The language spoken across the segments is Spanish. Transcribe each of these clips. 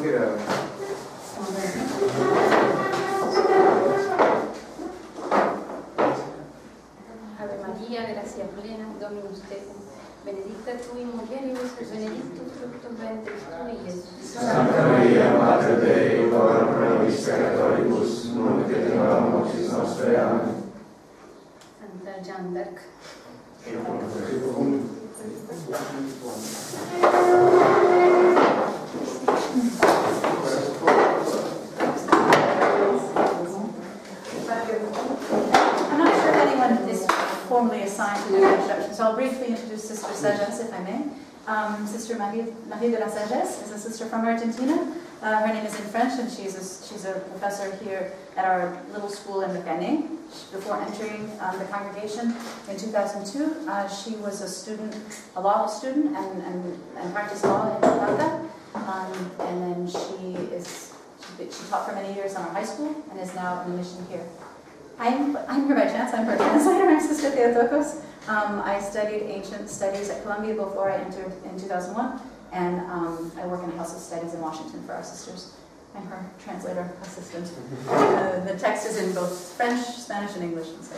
quiera. Ave María, gracia plena, Dominus tecum, benedicta tu in mulieribus et benedictus fructus ventris tui, Iesus. Santa Maria, Mater Dei, ora pro nobis peccatoribus, nunc et in hora mortis nostrae. Amen. Santa Jeanne d'Arc. I'm not sure if anyone is formally assigned to do the introduction, so I'll briefly introduce Sister Sagesse, if I may. Sister Marie de la Sagesse is a sister from Argentina. Her name is in French, and she's a professor here at our little school in Recane. Before entering the congregation in 2002, she was a law student, and practiced law in Plata. And then she taught for many years on our high school and is now in a mission here. I'm here by chance. I'm her translator. I'm Sister Theotokos. I studied ancient studies at Columbia before I entered in 2001, and I work in a house of studies in Washington for our sisters. I'm her translator assistant. The text is in both French, Spanish, and English. And so,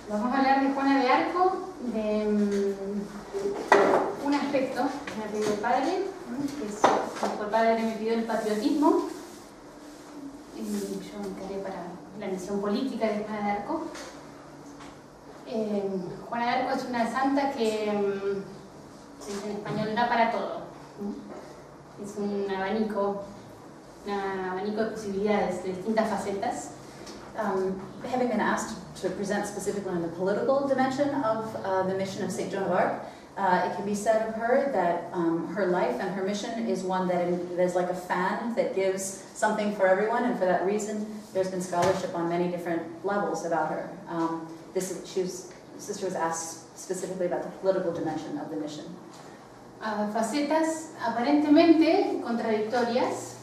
Vamos a hablar de Juana de Arco, de un aspecto que me pidió el padre, que es, el padre me pidió el patriotismo, y yo me encargué para la misión política de Juana de Arco. Juana de Arco es una santa que, se dice en español, da para todo. Es un abanico de posibilidades, de distintas facetas. having been asked to present specifically on the political dimension of the mission of St. Joan of Arc, it can be said of her that her life and her mission is one that is like a fan that gives something for everyone, and for that reason there's been scholarship on many different levels about her. Sister was asked specifically about the political dimension of the mission. Facetas aparentemente contradictorias,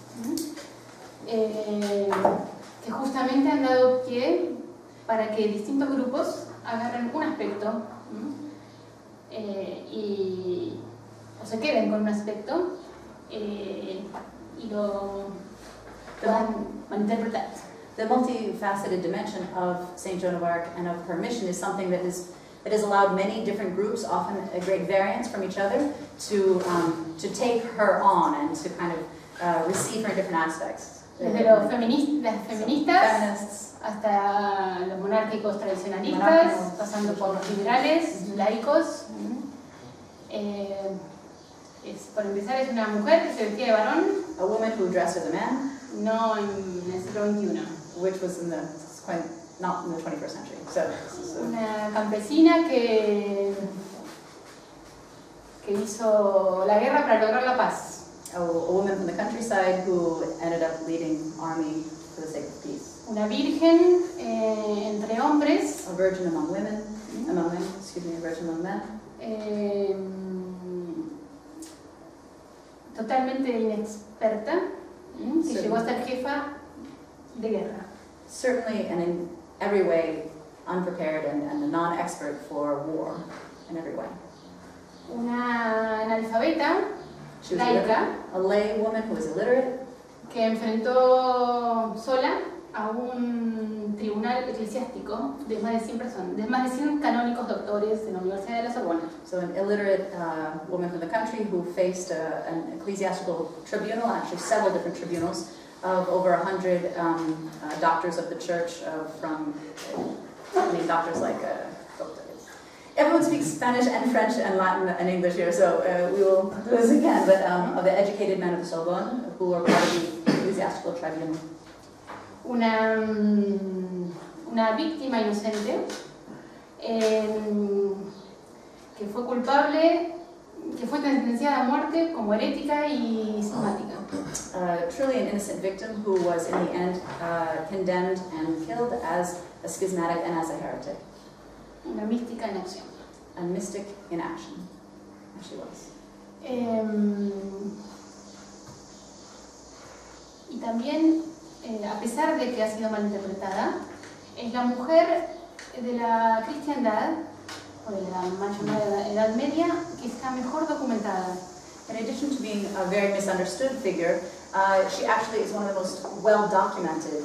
que justamente han dado pie para que distintos grupos agarren un aspecto o se queden con un aspecto y lo puedan malinterpretar. The multifaceted dimension of St. Joan of Arc and of her mission is something that has allowed many different groups, often a great variance from each other, to take her on and to kind of receive her in different aspects. Desde las feministas hasta los monárquicos tradicionalistas, pasando por los liberales, laicos. Por empezar, es una mujer que se vestía de varón. A woman who dressed as a man. No en el siglo XXI. Which was not in the 21st century. So. Una campesina que hizo la guerra para lograr la paz. A woman from the countryside who ended up leading army for the sake of peace. Una virgen entre hombres. A virgin among women. A virgin among men. Totalmente inexperta, que llegó a ser jefa de guerra. Certainly, and in every way, unprepared and a non-expert for war in every way. Una analfabeta, laica, a lay woman who was illiterate, que enfrentó sola a un tribunal eclesiástico de más de 100 personas, de más de 100 canónicos doctores en la Universidad de la Sorbona. So an illiterate woman from the country who faced an ecclesiastical tribunal, actually several different tribunals, of over 100 doctors of the church doctors like everyone speaks Spanish and French and Latin and English here, so we will do this again, but of the educated men of the Sorbonne who are part of the ecclesiastical tribunal. Una víctima inocente que fue culpable, que fue sentenciada a muerte como herética y cismática. Truly an innocent victim who was in the end condemned and killed as a schismatic and as a heretic. Una mística en acción. A mystic in action, as she was. Y también, a pesar de que ha sido malinterpretada, es la mujer de la cristiandad, o de la mal llamada Edad Media, que está mejor documentada. In addition to being a very misunderstood figure, she actually is one of the most well-documented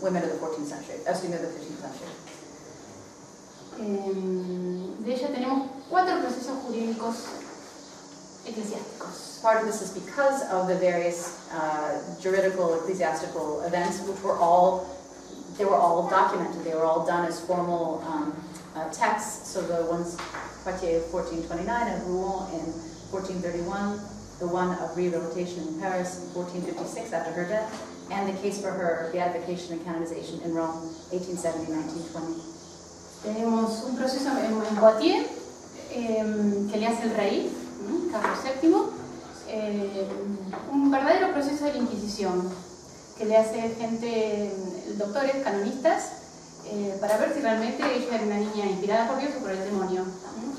women of the 14th century, excuse me, of the 15th century. De ella tenemos 4 procesos jurídicos eclesiásticos. Part of this is because of the various juridical, ecclesiastical events, which were all documented. They were all done as formal texts. So the ones, Poitiers 1429 and Rouen in 1431, the one of rehabilitation in Paris in 1456 after her death, and the case for her beatification and canonization in Rome, 1870-1920. Tenemos un proceso en Poitiers que le hace el rey, Carlos VII, un verdadero proceso de la Inquisición que le hace gente, doctores, canonistas, para ver si realmente ella era una niña inspirada por Dios o por el demonio,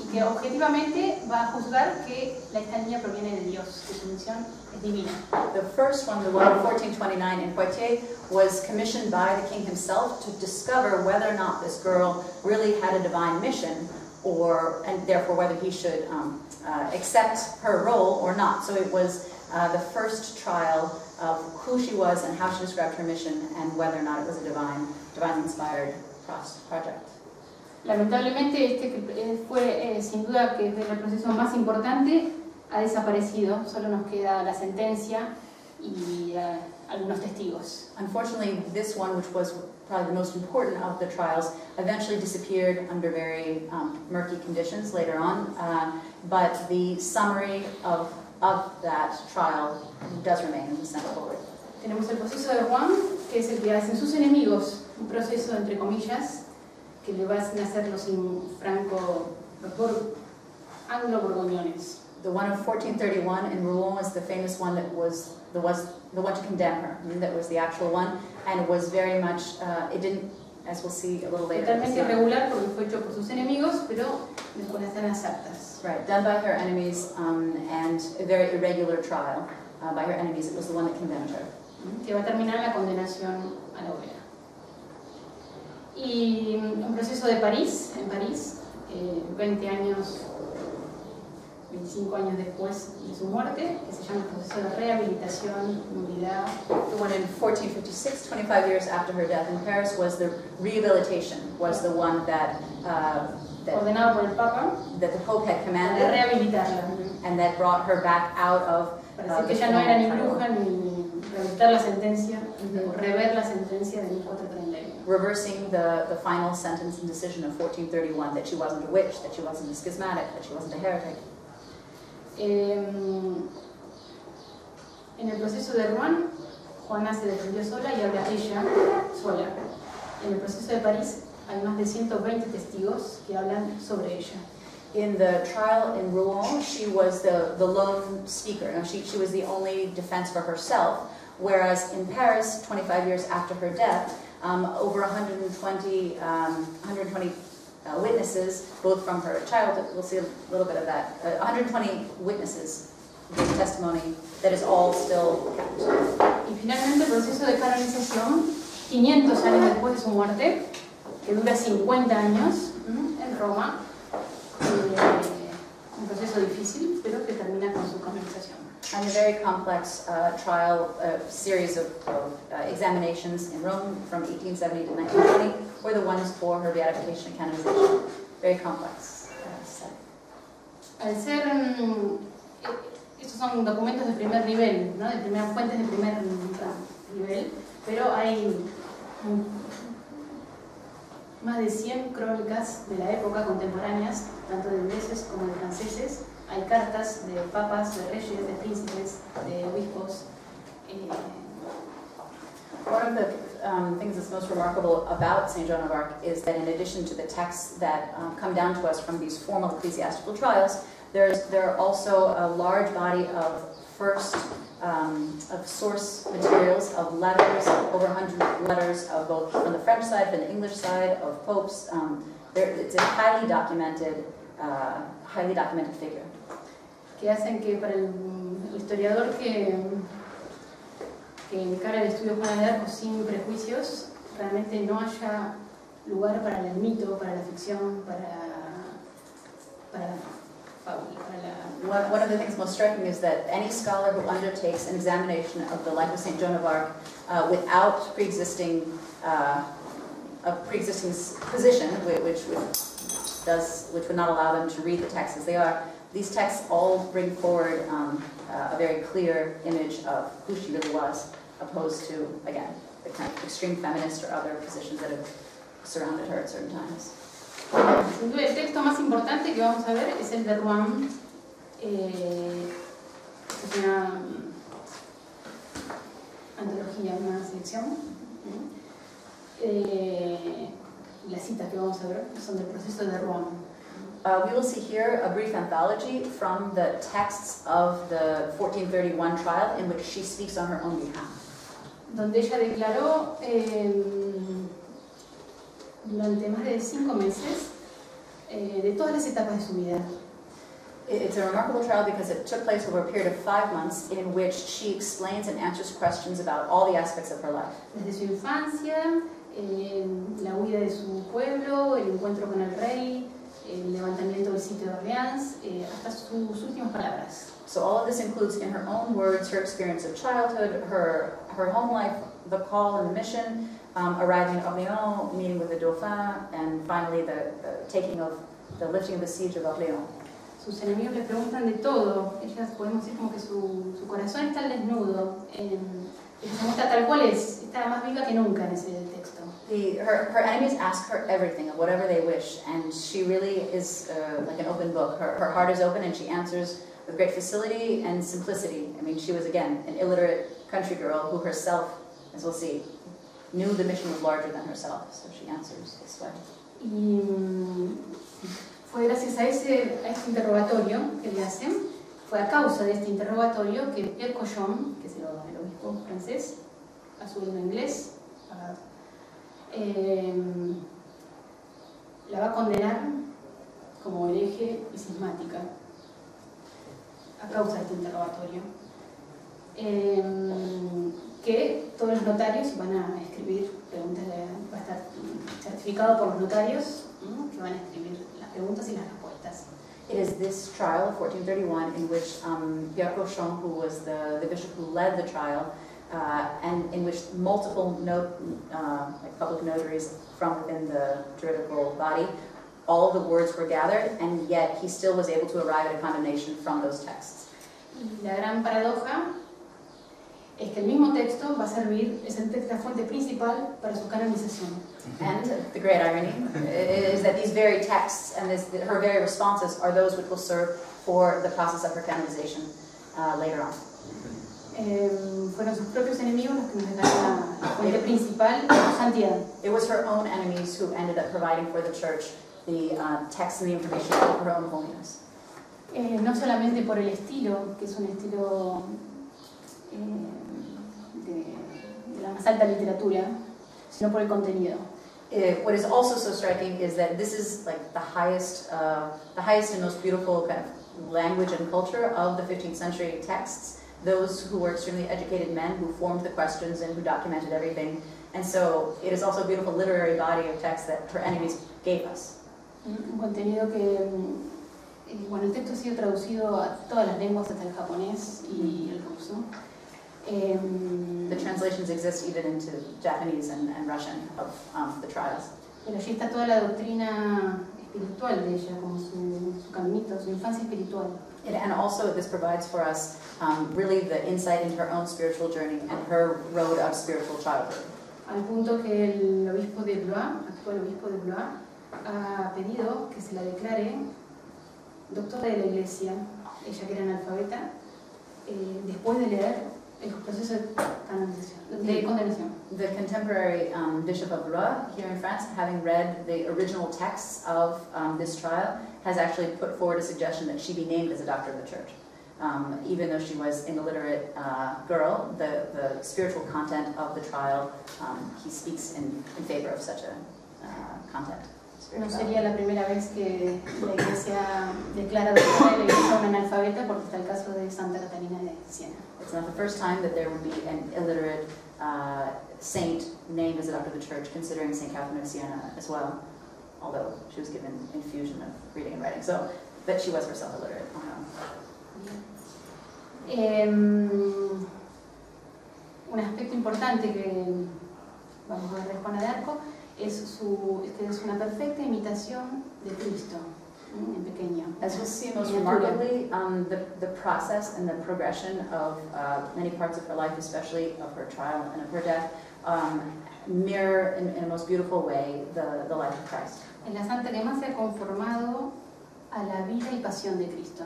y que objetivamente va a juzgar que esta niña proviene de Dios, que su misión es divina. The first one, the one in 1429 in Poitiers, was commissioned by the king himself to discover whether or not this girl really had a divine mission, and therefore whether he should accept her role or not. So it was the first trial of who she was and how she described her mission and whether or not it was a divinely inspired project. Lamentablemente este fue sin duda que es el proceso más importante, ha desaparecido, solo nos queda la sentencia y algunos testigos. Unfortunately, this one, which was probably the most important of the trials, eventually disappeared under very murky conditions later on, but the summary of that trial does remain and was sent forward. Tenemos el proceso de Rouen, que es el que hacen sus enemigos, un proceso entre comillas, que le van a hacer los anglo-borgoñones. The one of 1431 in Rouen was the famous one that was the one to condemn her. That was the actual one, and it was very much, it didn't, as we'll see a little later. Totalmente irregular porque fue hecho por sus enemigos, pero después están las actas. Right, done by her enemies, and a very irregular trial by her enemies. It was the one that condemned her. Que va a terminar la condenación a la hoguera. Y un proceso de París, en París, 20 años, 25 años después de su muerte, que se llama el proceso de rehabilitación, nulidad. The one in 1456, 25 years after her death in Paris, was the rehabilitation, was the one that ordenado por el Papa, that the Pope had de commanded, rehabilitarla. and that brought her back out of Parece que ella no era ni bruja ni rehabilitar la sentencia, o rever la sentencia de 1431. reversing the final sentence and decision of 1431, that she wasn't a witch, that she wasn't a schismatic, that she wasn't a heretic. En el proceso de Rouen, Juana se defendió sola y habla ella sola. En el proceso de París hay más de 120 testigos que hablan sobre ella. In the trial in Rouen, she was the lone speaker. No, she was the only defense for herself, whereas in Paris, 25 years after her death, over 120 witnesses, both from her childhood, we'll see a little bit of that, 120 witnesses gave testimony that is all still kept. Y finalmente el proceso de canonización, 500 años después de su muerte, que dura 50 años en Roma, un proceso difícil, pero que termina con su canonización. And a very complex trial, series of examinations in Rome from 1870 to 1920 were the ones for her beatification and canonization. Very complex. Al ser, estos son documentos de primer nivel, ¿no? Fuentes de primer nivel, pero hay más de 100 crónicas de la época contemporáneas, tanto de ingleses como de franceses. Hay cartas de papas, de reyes, de príncipes, de obispos. One of the things that's most remarkable about St. Joan of Arc is that in addition to the texts that come down to us from these formal ecclesiastical trials, there are also a large body of of source materials, of letters, over 100 letters of both from the French side and the English side, of popes. It's a highly documented figure. Que hacen que para el historiador que encara el estudio Juana de Arco sin prejuicios, realmente no haya lugar para el mito, para la ficción, para la fábula, para la... One of the things most striking is that any scholar who undertakes an examination of the life of St. Joan of Arc without pre-existing position, which would not allow them to read the texts as they are, these texts all bring forward a very clear image of who she really was, opposed to, again, the kind of extreme feminist or other positions that have surrounded her at certain times. Sin duda, el texto más importante que vamos a ver es el de Rouen. Es una antología, una selección. Las citas que vamos a ver son del proceso de Rouen. We will see here a brief anthology from the texts of the 1431 trial in which she speaks on her own behalf. Donde ella declaró durante más de 5 meses de todas las etapas de su vida. It's a remarkable trial because it took place over a period of 5 months in which she explains and answers questions about all the aspects of her life. Desde su infancia, la huida de su pueblo, el encuentro con el rey, el levantamiento del sitio de Orleans, hasta sus últimas palabras. So all of this includes, in her own words, her experience of childhood, her home life, the call and the mission, arriving at Orléans, meeting with the Dauphin, and finally the lifting of the siege of Orléans. Sus enemigos le preguntan de todo. Ellas podemos decir como que su corazón está al desnudo. Ella se muestra tal cual es. Está más viva que nunca en ese texto. Her enemies ask her everything, whatever they wish, and she really is like an open book. Her heart is open, and she answers with great facility and simplicity. I mean, she was, again, an illiterate country girl who herself, as we'll see, knew the mission was larger than herself, so she answers this way. Y fue gracias a este interrogatorio que le hacen, fue a causa de este interrogatorio que Pierre Cochon, que es el obispo francés, a su vez en inglés, la va a condenar como hereje y cismática a causa de este interrogatorio. Que todos los notarios van a escribir preguntas, va a estar certificado por los notarios que van a escribir las preguntas y las respuestas. It is this trial of 1431 in which Pierre Cochon, who was the bishop who led the trial, and in which multiple public notaries from within the juridical body, all of the words were gathered, and yet he still was able to arrive at a condemnation from those texts. Y la gran paradoja es que el mismo texto va a servir, es la fuente principal para su canonización. And the great irony is that these very texts and her very responses are those which will serve for the process of her canonization later on. Fueron sus propios enemigos los que nos dejaron la fuente principal de su santidad. It was her own enemies who ended up providing for the church the text and the information of her own holiness. No solamente por el estilo, que es un estilo de la más alta literatura, sino por el contenido. What is also so striking is that this is like the highest and most beautiful kind of language and culture of the 15th century texts. Those who were extremely educated men who formed the questions and who documented everything. And so it is also a beautiful literary body of text that her enemies gave us. Un contenido que, bueno, el texto ha sido traducido a todas las lenguas, hasta el japonés y el ruso. The translations exist even into Japanese and Russian of the trials. Pero allí está toda la doctrina espiritual de ella, como su caminito, su infancia espiritual. And also this provides for us really the insight into her own spiritual journey and her road of spiritual childhood. Al punto que el obispo de Blois, actual obispo de Blois, ha pedido que se la declare doctora de la Iglesia, ella que era analfabeta, después de leer el proceso de condenación. The contemporary Bishop of Blois here in France, having read the original texts of this trial, has actually put forward a suggestion that she be named as a doctor of the church. Even though she was an illiterate girl, the spiritual content of the trial, he speaks in favor of such a content. No sería la primera vez que la Iglesia declara doctora de la Iglesia una analfabeta, porque está el caso de Santa Catalina de Siena. It's not the first time that there would be an illiterate saint named as a doctor of the church, considering St. Catherine of Siena as well, although she was given infusion of reading and writing. So, but she was herself illiterate. Un aspecto importante que vamos a ver de Juana de Arco es que es una perfecta imitación de Cristo en pequeño. As we'll see most remarkably, the process and the progression of many parts of her life, especially of her trial and of her death, mirror in a most beautiful way the life of Christ. Es la santa que más se ha conformado a la vida y pasión de Cristo.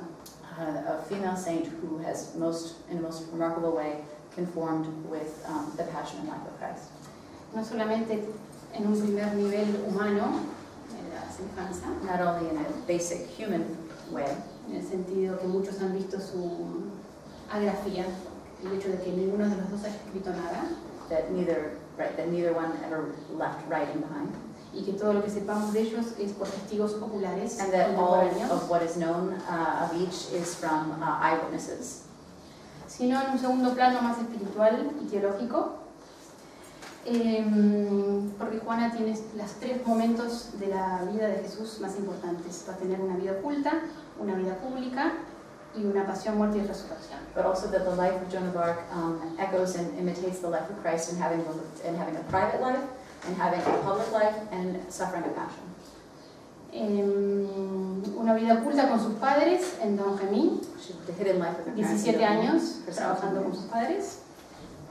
A female saint who has in a most remarkable way conformed with the passion and life of Christ. No solamente en un primer nivel humano, en la semejanza, Not only in a basic human way, en el sentido que muchos han visto su agrafía, el hecho de que ninguno de los dos ha escrito nada, that neither one ever left writing behind, y que todo lo que sepamos de ellos es por testigos oculares and that all contemporáneos, of what is known of each is from eyewitnesses. sino en un segundo plano más espiritual y teológico, porque Juana tiene los 3 momentos de la vida de Jesús más importantes. Va a tener una vida oculta, una vida pública y una pasión, muerte y resurrección. But also that the life of Joan of Arc echoes and imitates the life of Christ in having a private life, and having a public life, and suffering a passion. Una vida oculta con sus padres en Don Gemí, She lived a hidden life with her parents. 17 años For 17 trabajando con years. sus padres.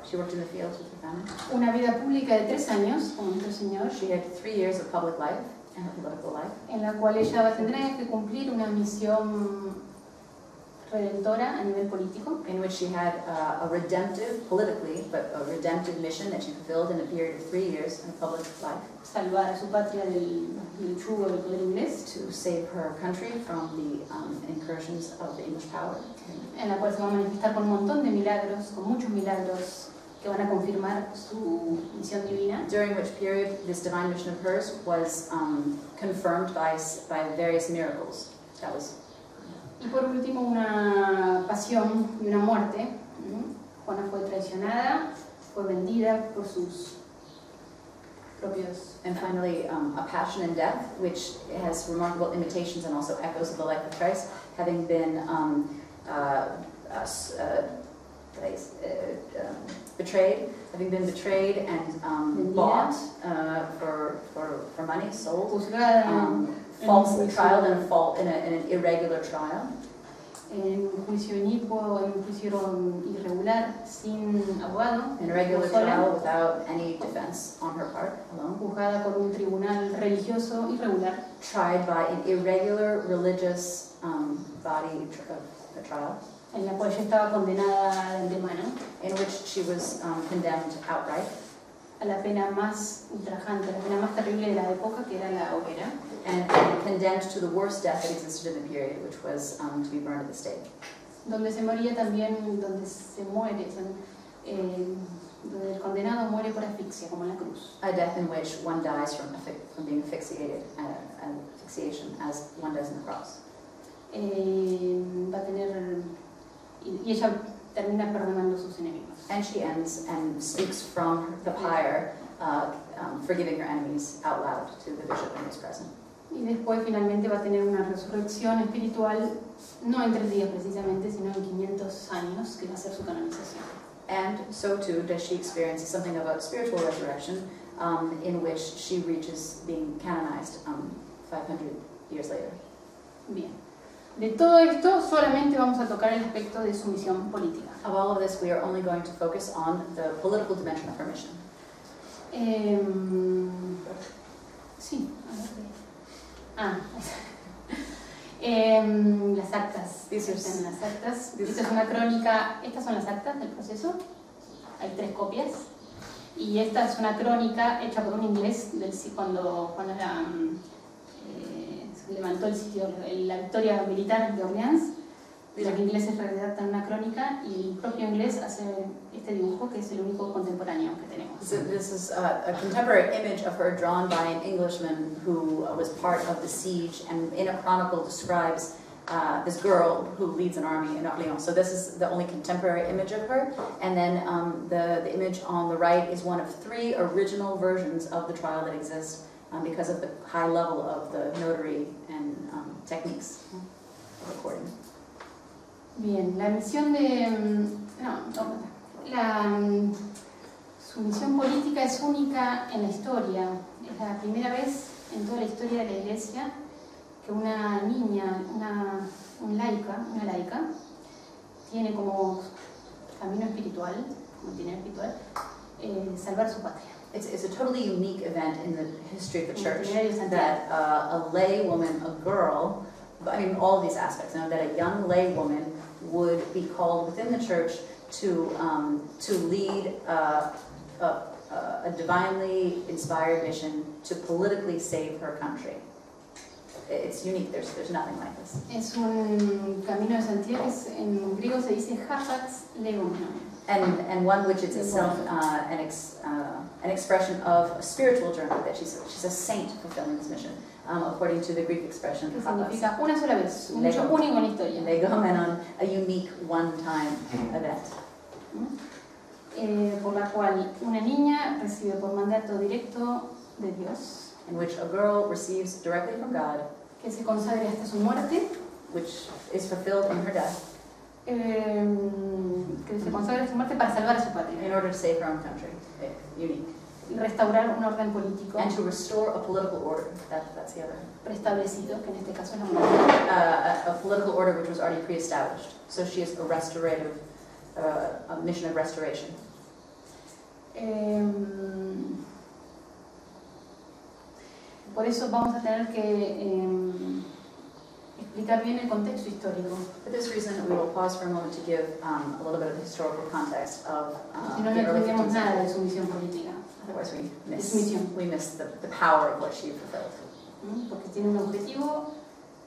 She worked in the fields with her family. Una vida pública de 3 años con nuestro Señor, She had 3 years of public life and her political life, en la cual ella va a tener que cumplir una misión redentora a nivel político, in which she had a redemptive, politically, but a redemptive mission that she fulfilled in a period of 3 years in public life, salvar a su patria del yugo del poder inglés, to save her country from the incursions of the English power, en la cual se va a manifestar con un montón de milagros, con muchos milagros que van a confirmar su misión divina. during which period this divine mission of hers was confirmed by various miracles. That was. Y por último, una pasión y una muerte. Juana fue traicionada, fue vendida por sus propios... And finally, a passion and death, which has remarkable imitations and also echoes of the life of Christ, having been betrayed and bought for money, sold, juzgada falsely trialed in an irregular trial, en un juicio inicuo, en un juicio irregular, sin abogado, in a regular sola, trial without any defense on her part, alone, juzgada por un tribunal religioso irregular, tried by an irregular religious body of trial, en la cual ella estaba condenada de antemano in which she was condemned outright, a la pena más ultrajante, la pena más terrible de la época, que era la hoguera, and condemned to the worst death that existed in the period, which was to be burned at the stake. donde se moría también, donde se muere, donde el condenado muere por asfixia, como en la cruz. A death in which one dies from being asphyxiated, asphyxiation, as one does in the cross. Va a tener, y ella termina perdonando a sus enemigos. And she ends and speaks from the pyre, forgiving her enemies out loud to the bishop who was present. Y después finalmente va a tener una resurrección espiritual, no en 3 días precisamente, sino en 500 años, que va a ser su canonización. And so too does she experience something of a spiritual resurrection, in which she reaches being canonized 500 years later. Bien. De todo esto solamente vamos a tocar el aspecto de su misión política. Of all of this, we are only going to focus on the political dimension of her mission. Sí, a ver. Las actas. Están las actas. Esta es una crónica. Estas son las actas del proceso. Hay 3 copias. Y esta es una crónica hecha por un inglés cuando se levantó el sitio, la victoria militar de Orleans. Los ingleses redactan una crónica y el propio inglés hace este dibujo, que es el único contemporáneo que tenemos. So this is a contemporary image of her drawn by an Englishman who was part of the siege, and in a chronicle describes this girl who leads an army in Orléans. So this is the only contemporary image of her, and then the image on the right is one of 3 original versions of the trial that exist because of the high level of the notary and techniques of recording. Bien, la misión de... su misión política es única en la historia. Es la primera vez en toda la historia de la Iglesia que una niña, una laica, tiene como camino espiritual, salvar su patria. It's a totally unique event in the history of the church that a lay woman, a girl, I mean all of these aspects, that a young lay woman would be called within the church to lead a divinely inspired mission to politically save her country. It's unique. There's nothing like this. Es un camino de santidad que en griego se dice hapax legomena. And one which is itself an expression of a spiritual journey, that she's a saint fulfilling this mission, according to the Greek expression. Que significa una sola vez, un hecho único en la historia. Legomenon, a unique one-time event. Por la cual una niña recibe por mandato directo de Dios, in which a girl receives directly from God, que se consagre hasta su muerte, which is fulfilled in her death, que se consagre hasta su muerte para salvar a su patria, in order to save her own country. Unique. Y restaurar un orden político, and to restore a political order. That's the other. Preestablecido, que en este caso es la monarquía. A political order which was already pre-established. So she is a restorative, a mission of restoration. Por eso vamos a tener que explicar bien el contexto histórico. For this reason, we will pause for a moment to give a little bit of the historical context of Si no, no the early entendemos 15th nada century. de su misión política. Otherwise, Es misión. we miss the power of what she fulfilled. Porque tiene un objetivo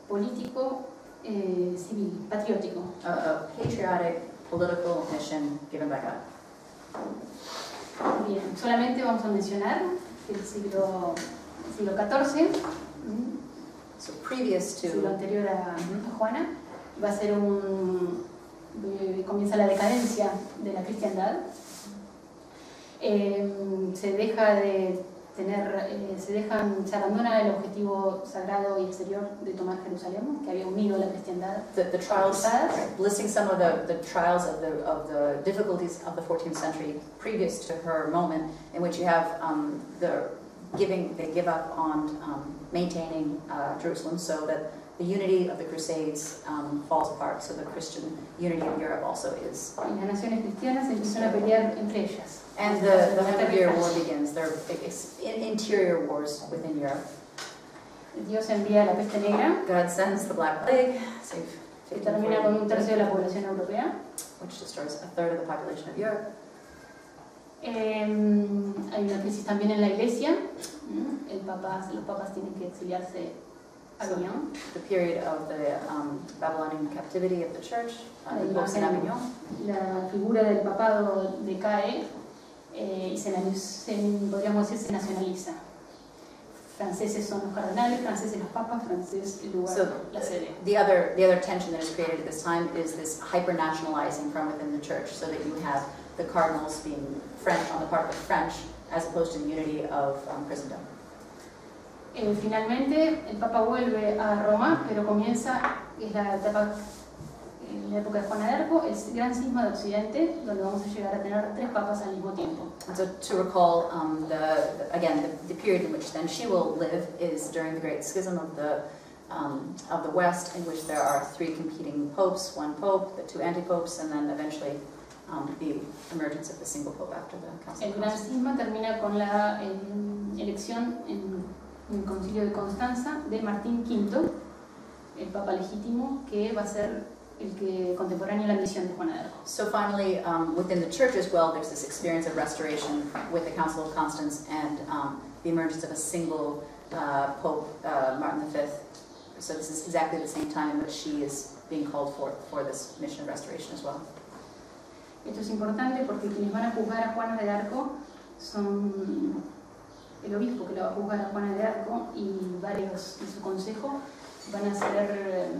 político, civil, patriótico. A patriotic, political mission given by God. Bien, solamente vamos a mencionar que el siglo XIV, So previous el siglo to anterior a Juana, va a ser comienza la decadencia de la cristiandad. Se abandona el objetivo sagrado y exterior de tomar Jerusalén, que había unido a la cristiandad. the trials, Cruzadas. listing some of the trials of the difficulties of the 14th century previous to her moment, in which you have they give up on maintaining Jerusalem, so that the unity of the Crusades falls apart. So the Christian unity of Europe also is. Y las naciones cristianas empiezan a pelear entre ellas. And the 100-year War begins. There are interior wars within Europe. Dios envía la peste negra, God sends the Black Plague, que termina con 1/3 de la población europea. which destroys a third of the population of Europe. Hay una crisis también en la iglesia. Los papas tienen que exiliarse a Avignon. The period of the Babylonian captivity of the church, La the popes in imagen, Avignon. la figura del papado decae y podríamos decir se nacionaliza. Franceses son los cardenales, franceses los papas, francés el lugar, So la sede. the other tension that is created at this time is this hyper-nationalizing from within the church, so that you have the cardinals being French on the part of the French, as opposed to the unity of Christendom. Finalmente el Papa vuelve a Roma, pero comienza, es la época de Juana de Arco, el gran cisma de Occidente, donde vamos a llegar a tener 3 papas al mismo tiempo. And so to recall, the period in which then she will live is during the Great Schism of the West, in which there are 3 competing popes, 1 pope, the 2 anti-popes, and then eventually the emergence of the single pope after the Council El of gran Constance. cisma termina con la elección en el Concilio de Constanza de Martín V, el papa legítimo, que va a ser el que contemporáneo a la misión de Juana de Arco. So finally, within the church as well, there's this experience of restoration with the Council of Constance and the emergence of a single Pope, Martin V. So this is exactly the same time in which she is being called forth for this mission of restoration as well. Esto es importante porque quienes van a juzgar a Juana de Arco son el obispo que la va a juzgar a Juana de Arco y varios de su consejo van a ser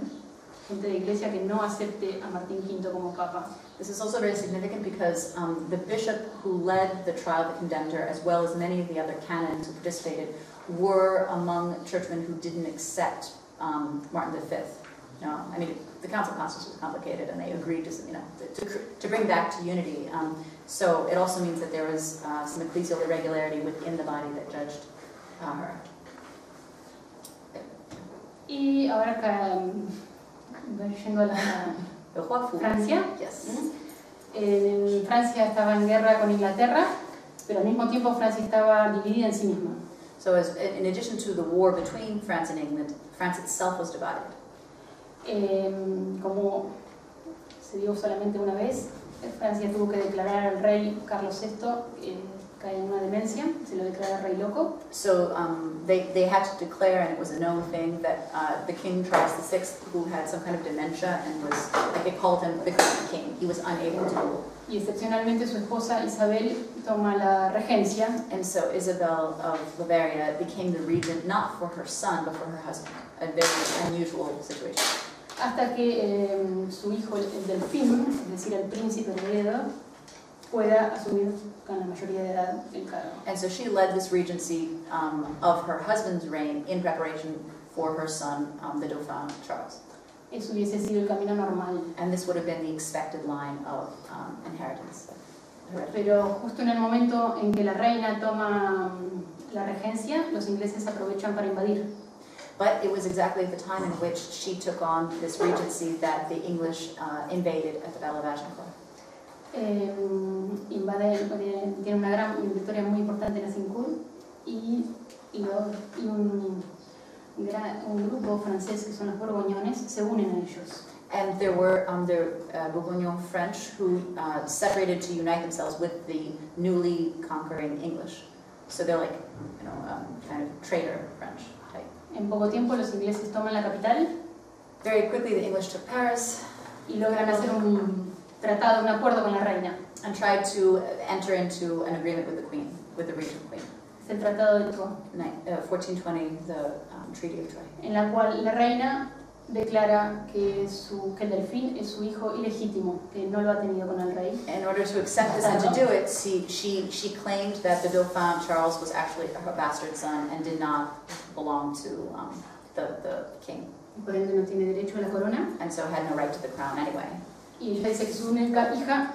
gente de iglesia que no acepte a Martín V como papa. This is also very significant because the bishop who led the trial that condemned her, as well as many of the other canons who participated, were among churchmen who didn't accept Martin V. No, I mean, the Council of Constance was complicated, and they agreed to bring back to unity. So it also means that there was some ecclesial irregularity within the body that judged her. Y ahora acá, yendo a Francia. Yes. Francia estaba en guerra con Inglaterra, pero al mismo tiempo Francia estaba dividida en sí misma. So in addition to the war between France and England, France itself was divided. Como se dio solamente una vez, Francia tuvo que declarar al rey Carlos VI cae en una demencia, se lo declara rey loco. So they had to declare, and it was a known thing, that the King Charles VI, who had some kind of dementia and was, like they called him the king, he was unable to rule. Y excepcionalmente su esposa Isabel toma la regencia. And so Isabel of Bavaria became the regent not for her son but for her husband, a very unusual situation. Hasta que su hijo, el Delfín, es decir, el príncipe heredero, pueda asumir con la mayoría de edad el cargo. And so she led this regency of her husband's reign in preparation for her son, the Dauphin Charles. Eso hubiese sido el camino normal. And this would have been the expected line of inheritance. Pero justo en el momento en que la reina toma la regencia, los ingleses aprovechan para invadir. But it was exactly at the time in which she took on this regency that the English invaded at the Battle of Agincourt. Tiene una victoria muy importante en Agincourt y un grupo francés que son los borgoñones se unen a ellos. And there were the Bourguignon French who separated to unite themselves with the newly conquering English. So they're like, kind of traitor French type. En poco tiempo los ingleses toman la capital. Very quickly the English took Paris. Y logran hacer un tratado, un acuerdo con la reina. And tried to enter into an agreement with the queen, with the regent queen. Es el Tratado de Troyes. 1420, the Treaty of Troyes. En la cual la reina declara que el Delfín es su hijo ilegítimo, que no lo ha tenido con el rey. In order to accept this and to do it, she claimed that the Dauphin Charles was actually her bastard son and did not belong to the king. Y por ende no tiene derecho a la corona. And so had no right to the crown anyway. Y ella dice que su única hija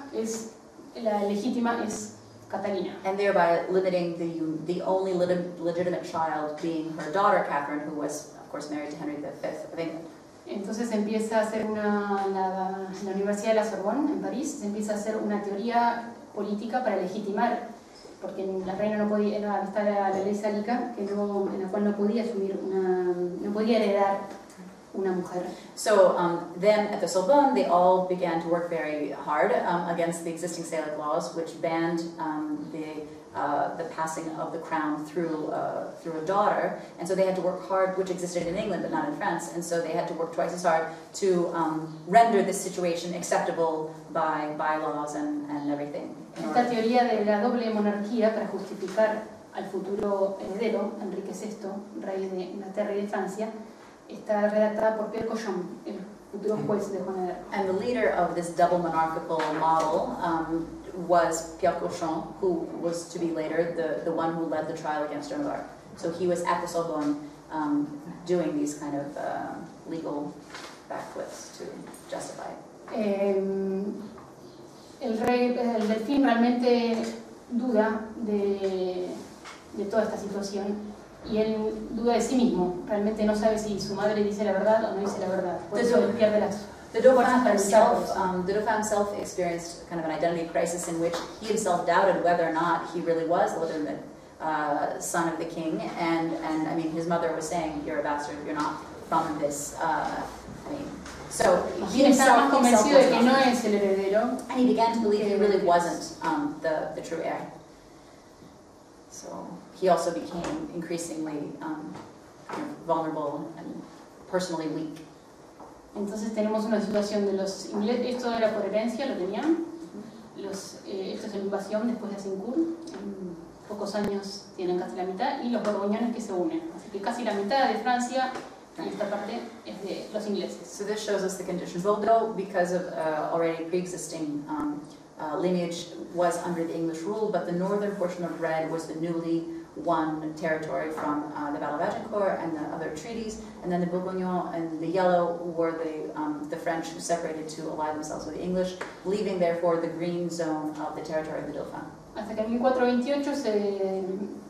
la legítima es Catalina. And thereby limiting the only legitimate child being her daughter Catherine, who was of course married to Henry V of England. Entonces empieza a hacer en la Universidad de la Sorbonne, en París, se empieza a hacer una teoría política para legitimar, porque la reina no podía, está la ley sálica, en la cual no podía no podía heredar una mujer. So then at the Sorbonne, they all began to work very hard against the existing Salic laws, which banned the passing of the crown through a daughter, and so they had to work hard, which existed in England but not in France, and so they had to work twice as hard to render this situation acceptable by bylaws and everything. Esta teoría de la doble monarquía para justificar al futuro heredero, Enrique VI, rey de Inglaterra y de Francia, está redactada por Pierre Cochon, el futuro juez de Juana de Arco. And the leader of this double monarchical model was Pierre Cochon, who was to be later the one who led the trial against Joan of Arc. So he was at the Sorbonne doing these kind of legal backflips to justify it. El Delfín realmente duda de toda esta situación y él duda de sí mismo. Realmente no sabe si su madre dice la verdad o no dice la verdad. Por eso él pierde las The Dauphin himself experienced kind of an identity crisis in which he himself doubted whether or not he really was the legitimate son of the king, and I mean his mother was saying, "You're a bastard. You're not from this." So he himself convencido de que no es el heredero, and he began to believe he really wasn't the true heir. So he also became increasingly kind of vulnerable and personally weak. Entonces tenemos una situación de los ingleses, esto era por herencia, lo tenían, esto es la invasión después de Agincourt, en pocos años tienen casi la mitad, y los borgoñones que se unen. Así que casi la mitad de Francia, y esta parte es de los ingleses. So this shows us the conditions. Bordeaux, because of already pre-existing lineage, was under the English rule, but the northern portion of red was the newly won territory from the Battle of Agincourt and the other treaties, and then the Bourguignon and the yellow were the French who separated to ally themselves with the English, leaving therefore the green zone of the territory of the Dauphin. Hasta que en 1428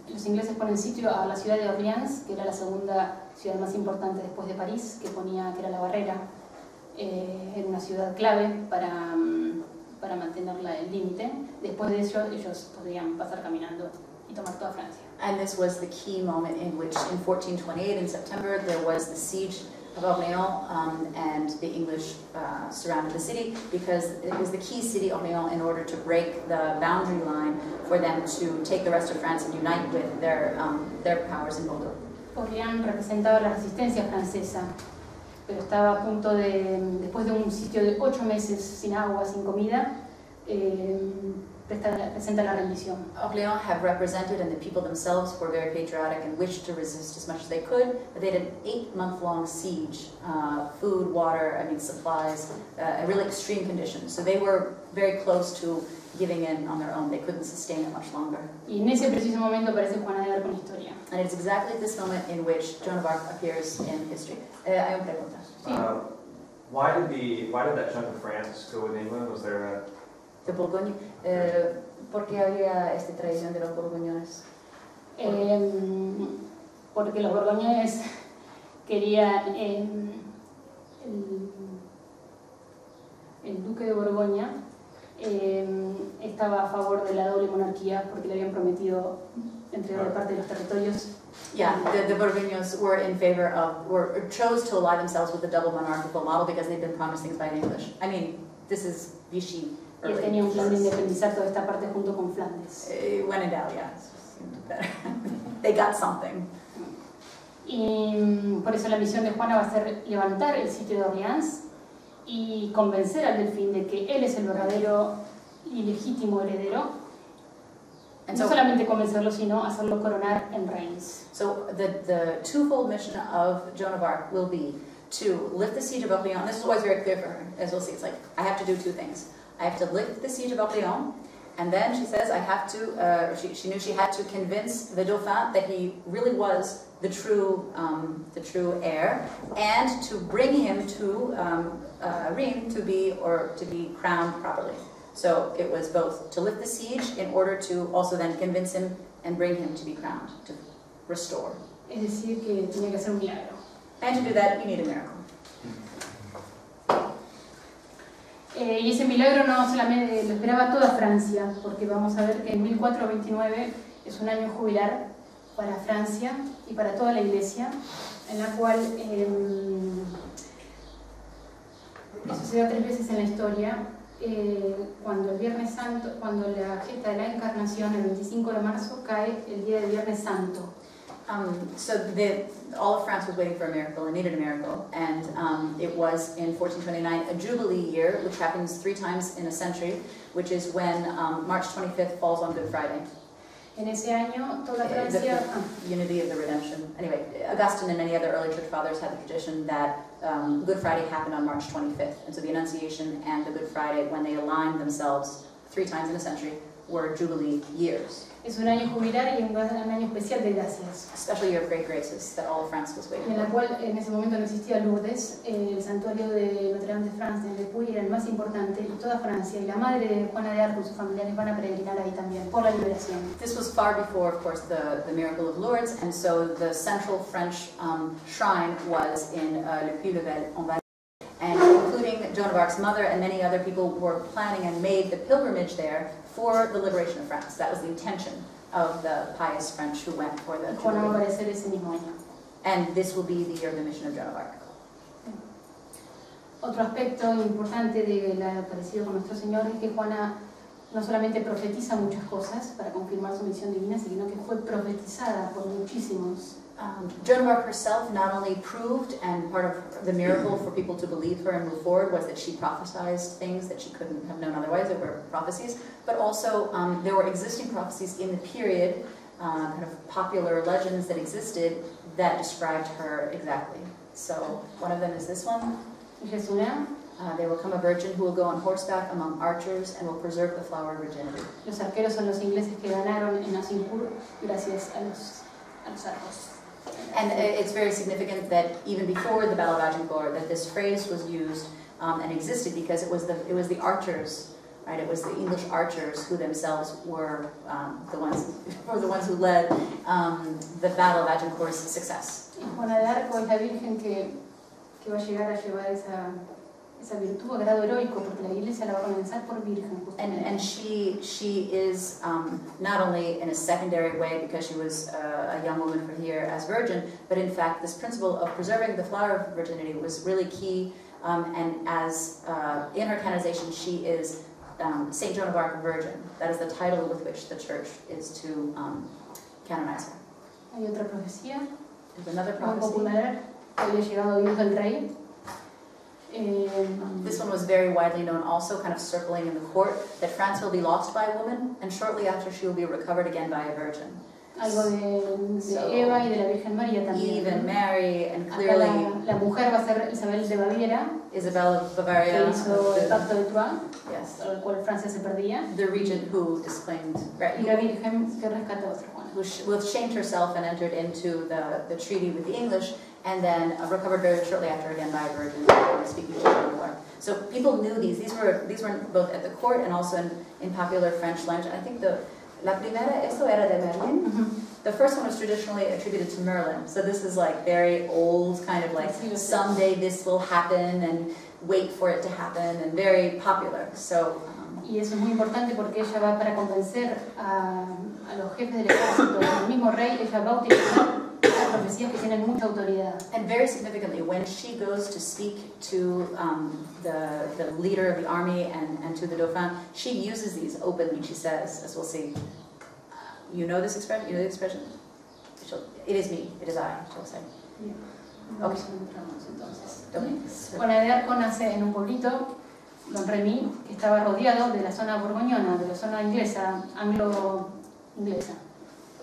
los ingleses ponen sitio a la ciudad de Orleans, que era la segunda ciudad más importante después de París, que era la barrera, era una ciudad clave para mantener el límite. Después de ello, ellos podrían pasar caminando y tomar toda Francia. And this was the key moment in which, in 1428, in September, there was the siege of Orléans, and the English surrounded the city because it was the key city, Orléans, in order to break the boundary line for them to take the rest of France and unite with their powers in Bordeaux. Orléans representaba la resistencia francesa, pero estaba a punto después de un sitio de 8 meses sin agua, sin comida, presenta la rendición. Orléans have represented, and the people themselves were very patriotic and wished to resist as much as they could, but they had an 8-month-long siege, food, water, supplies, really extreme conditions. So they were very close to giving in on their own. They couldn't sustain it much longer. Y en ese preciso momento aparece Juana de Arco en la historia. And it's exactly at this moment in which Joan of Arc appears in history. Hay una pregunta. Why did that chunk of France go with England? Was there a... De Borgoña. ¿Por qué había esta tradición de los borgoñones? Porque los borgoñones querían el duque de Borgoña estaba a favor de la doble monarquía porque le habían prometido entregar parte de los territorios. Yeah, the Bourguignons were in favor of, chose to ally themselves with the double monarchical model because they'd been promised things by the English. This is Vichy. Y él tenía un plan de independizar toda esta parte junto con Flandes. When in doubt, yeah, seemed better. They got something. Y por eso la misión de Juana va a ser levantar el sitio de Orleans y convencer al delfín de que él es el verdadero y legítimo heredero. No solamente convencerlo, sino hacerlo coronar en Reims. So the twofold mission of Joan of Arc will be to lift the siege of Orléans. This is always very clear for her, as we'll see. It's like, I have to do two things. I have to lift the siege of Orléans, and then she says I have to, she knew she had to convince the Dauphin that he really was the true heir, and to bring him to Reims to be crowned properly. So it was both to lift the siege in order to also then convince him and bring him to be crowned, to restore. Es decir, que tenía que hacer un milagro. And to do that, you need a miracle. Y ese milagro no solamente lo esperaba toda Francia, porque vamos a ver que en 1429 es un año jubilar para Francia y para toda la Iglesia, en la cual sucedió 3 veces en la historia, cuando el Viernes Santo, cuando la gesta de la Encarnación, el 25 de marzo, cae el día de Viernes Santo. So all of France was waiting for a miracle and needed a miracle, and it was in 1429 a Jubilee year, which happens 3 times in a century, which is when March 25th falls on Good Friday. En ese año, toda Francia... The unity of the redemption. Anyway, Augustine and many other early church fathers had the tradition that Good Friday happened on March 25th, and so the Annunciation and the Good Friday, when they aligned themselves 3 times in a century, were Jubilee years. Es un año jubilar y un año especial de gracias. A special year of great graces that all of France was waiting en la for. cual en ese momento no existía Lourdes, el santuario de Notre Dame de France en Le Puy era el más importante, y toda Francia y la madre de Juana de Arco y sus familiares van a peregrinar ahí también por la liberación. This was far before, of course, the miracle of Lourdes, and so the central French shrine was in Le Puy-le-Vel en Valais. And including Joan of Arc's mother and many other people were planning and made the pilgrimage there for the liberation of France. That was the intention of the pious French who went for the Juana va a aparecer ese mismo año. And this will be the year of the mission of Joan of Arc. Otro aspecto importante del aparecido con nuestro Señor es que Juana no solamente profetiza muchas cosas para confirmar su misión divina, sino que fue profetizada por muchísimos Joan of Arc herself not only proved, and part of the miracle for people to believe her and move forward was that she prophesied things that she couldn't have known otherwise. There were prophecies, but also there were existing prophecies in the period, kind of popular legends that existed that described her exactly. So one of them is this one. There will come a virgin who will go on horseback among archers and will preserve the flower of virginity. Los arqueros son los ingleses que ganaron en Azincourt gracias a los arcos. And it's very significant that even before the Battle of Agincourt, that this phrase was used and existed because it was the archers, right? It was the English archers who themselves were the ones who led the Battle of Agincourt's success. Juana de Arco es la virgen que va a llegar a llevar esa virtud a grado heroico, porque la iglesia la va a comenzar por virgen. And she is not only in a secondary way because she was a young woman from here as virgin, but in fact this principle of preserving the flower of virginity was really key. And as in her canonization, she is Saint Joan of Arc Virgin. That is the title with which the church is to canonize her. Hay otra profecía. There's another Muy prophecy. popular, que había llegado Dios del Rey. This one was very widely known also, kind of circling in the court, that France will be lost by a woman, and shortly after she will be recovered again by a virgin. Algo de Eva y de la Virgen María también. Eve and Mary, and Acá clearly la mujer va a ser Isabel de Baviera, Isabel of que Bavaria, hizo el pacto de Troyes, yes, al cual Francia se perdía, the regent who disclaimed, y la Virgen que rescata a otra Juana. who shamed herself and entered into the treaty with the English, and then recovered very shortly after again by a virgin, speaking to Joan of Arc. So people knew these. These were both at the court and also in popular French language. I think la primera, esto era de Merlin. The first one was traditionally attributed to Merlin. So this is like very old, kind of like someday this will happen and wait for it to happen, and very popular. So. Y eso es muy importante porque ella va para convencer a los jefes del ejército, al mismo rey, ella va a utilizar las profecías que tienen mucha autoridad. And very significantly, when she goes to speak to the leader of the army and to the Dauphin, she uses these openly. She says, as we'll see, you know this expression? You know the expression? It is me, it is I, she'll say. Okay. Juana de Arco nace en un pueblito, Don Remy, que estaba rodeado de la zona borgoñona, de la zona inglesa, anglo-inglesa.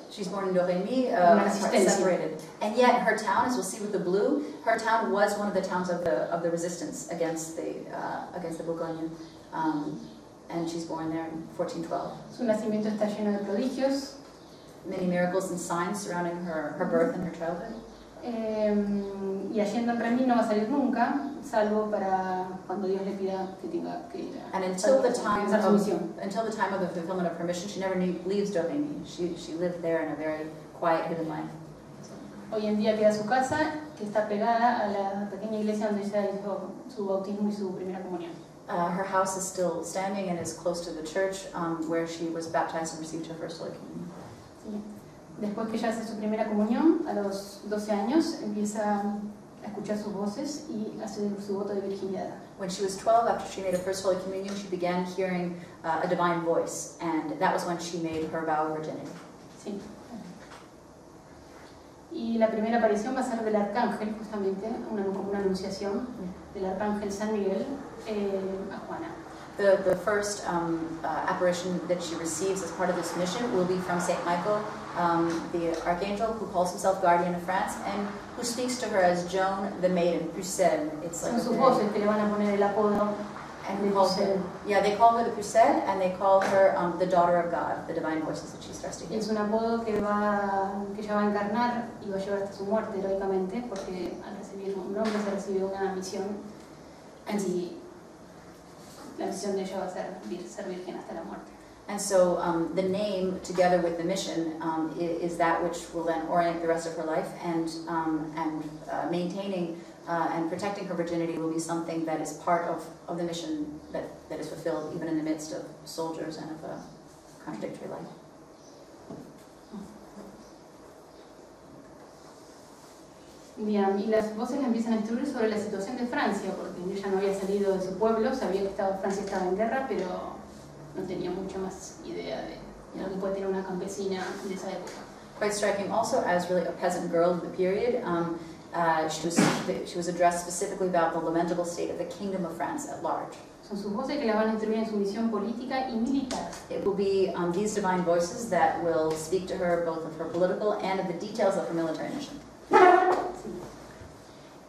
She's born in Domremy, Resistencia. separated. And yet her town, as we'll see with the blue, her town was one of the towns of the resistance against the Bourgogne. And she's born there in 1412. Su nacimiento está lleno de prodigios. Many miracles and signs surrounding her birth and her childhood. Y allí en Don Remy no va a salir nunca, salvo para cuando Dios le pida que tenga que ir a And until the comenzar su misión. time of the fulfillment of her mission, she never leaves Domremy. She lived there in a very quiet, hidden life. Hoy en día queda su casa, que está pegada a la pequeña iglesia donde ella hizo su bautismo y su primera comunión. Her house is still standing and is close to the church where she was baptized and received her first Holy Communion. Sí. Después que ella hace su primera comunión, a los 12 años, empieza a escuchar sus voces y hace su voto de virginidad. When she was 12, after she made her first Holy Communion, she began hearing a divine voice, and that was when she made her vow of virginity. Sí. Y la primera aparición va a ser del arcángel, justamente, como una anunciación del arcángel San Miguel a Juana. The first apparition that she receives as part of this mission will be from Saint Michael, the archangel who calls himself guardian of France and who speaks to her as Joan the Maiden, Pucelle. It's like Son sus voces que le van a poner el apodo de Pucelle. Yeah, they call her the Pucelle, and they call her the daughter of God, the divine voices that she starts to hear. Es un apodo que ella va a encarnar y va a llevar hasta su muerte heroicamente, porque al recibir un nombre se recibe una misión y la misión de ella va a ser virgen hasta la muerte. And so the name, together with the mission, is that which will then orient the rest of her life, and maintaining and protecting her virginity will be something that is part of the mission that is fulfilled even in the midst of soldiers and of a contradictory life. Bien, y las voces la empiezan a instruir sobre la situación de Francia, porque ella no había salido de su pueblo, sabía que Francia estaba en guerra, pero no tenía mucha más idea de lo que puede tener una campesina de esa época. Quite striking also as really a peasant girl of the period. She was addressed specifically about the lamentable state of the Kingdom of France at large. Son sus voces que la van a instruir en su misión política y militar. It will be these divine voices that will speak to her both of her political and of the details of her military mission. Sí.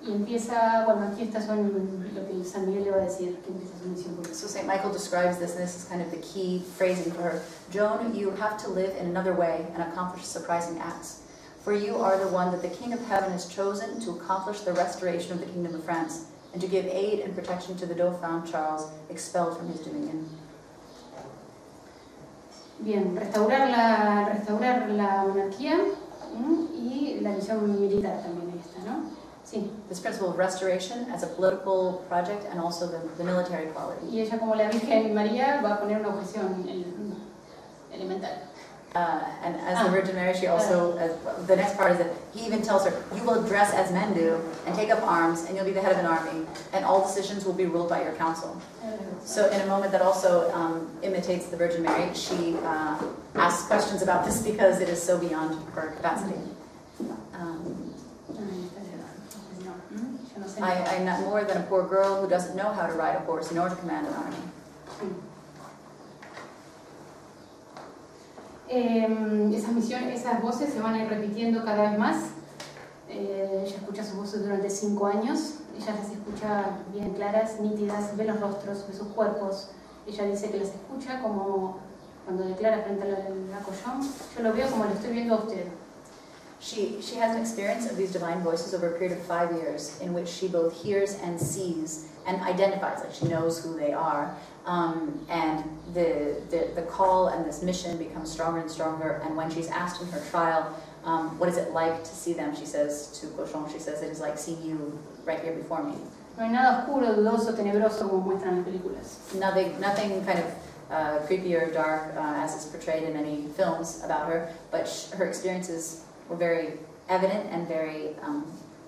Y empieza, bueno, aquí estas son lo que San Miguel le va a decir, que empieza su misión política. So St. Michael describes this, and this is kind of the key phrasing for her. Joan, you have to live in another way and accomplish surprising acts. For you are the one that the King of Heaven has chosen to accomplish the restoration of the Kingdom of France, and to give aid and protection to the Dauphin Charles, expelled from his dominion. Bien, restaurar la monarquía y la misión militar también ahí está, ¿no? Sí. This principle of restoration as a political project and also the military quality. Y ella, como la Virgen María, va a poner una objeción elemental. And as the Virgin Mary, she also, the next part is that he even tells her, you will dress as men do and take up arms and you'll be the head of an army and all decisions will be ruled by your council. So in a moment that also imitates the Virgin Mary, she asks questions about this because it is so beyond her capacity. I'm not more than a poor girl who doesn't know how to ride a horse nor to command an army. Esas voces se van a ir repitiendo cada vez más. Ella escucha sus voces durante 5 años. Ella las escucha bien claras, nítidas, ve los rostros, ve sus cuerpos. Ella dice que las escucha como cuando declara frente a la Collón. Yo lo veo como lo estoy viendo a usted. She has an experience of these divine voices over a period of 5 years in which she both hears and sees and identifies, like she knows who they are. And the call and this mission becomes stronger and stronger. And when she's asked in her trial, what is it like to see them, she says to Cochon, she says, it is like seeing you right here before me. No hay nada oscuro, dudoso, tenebroso como muestran en las películas. Nothing kind of creepy or dark as is portrayed in many films about her, but her experiences were very evident and very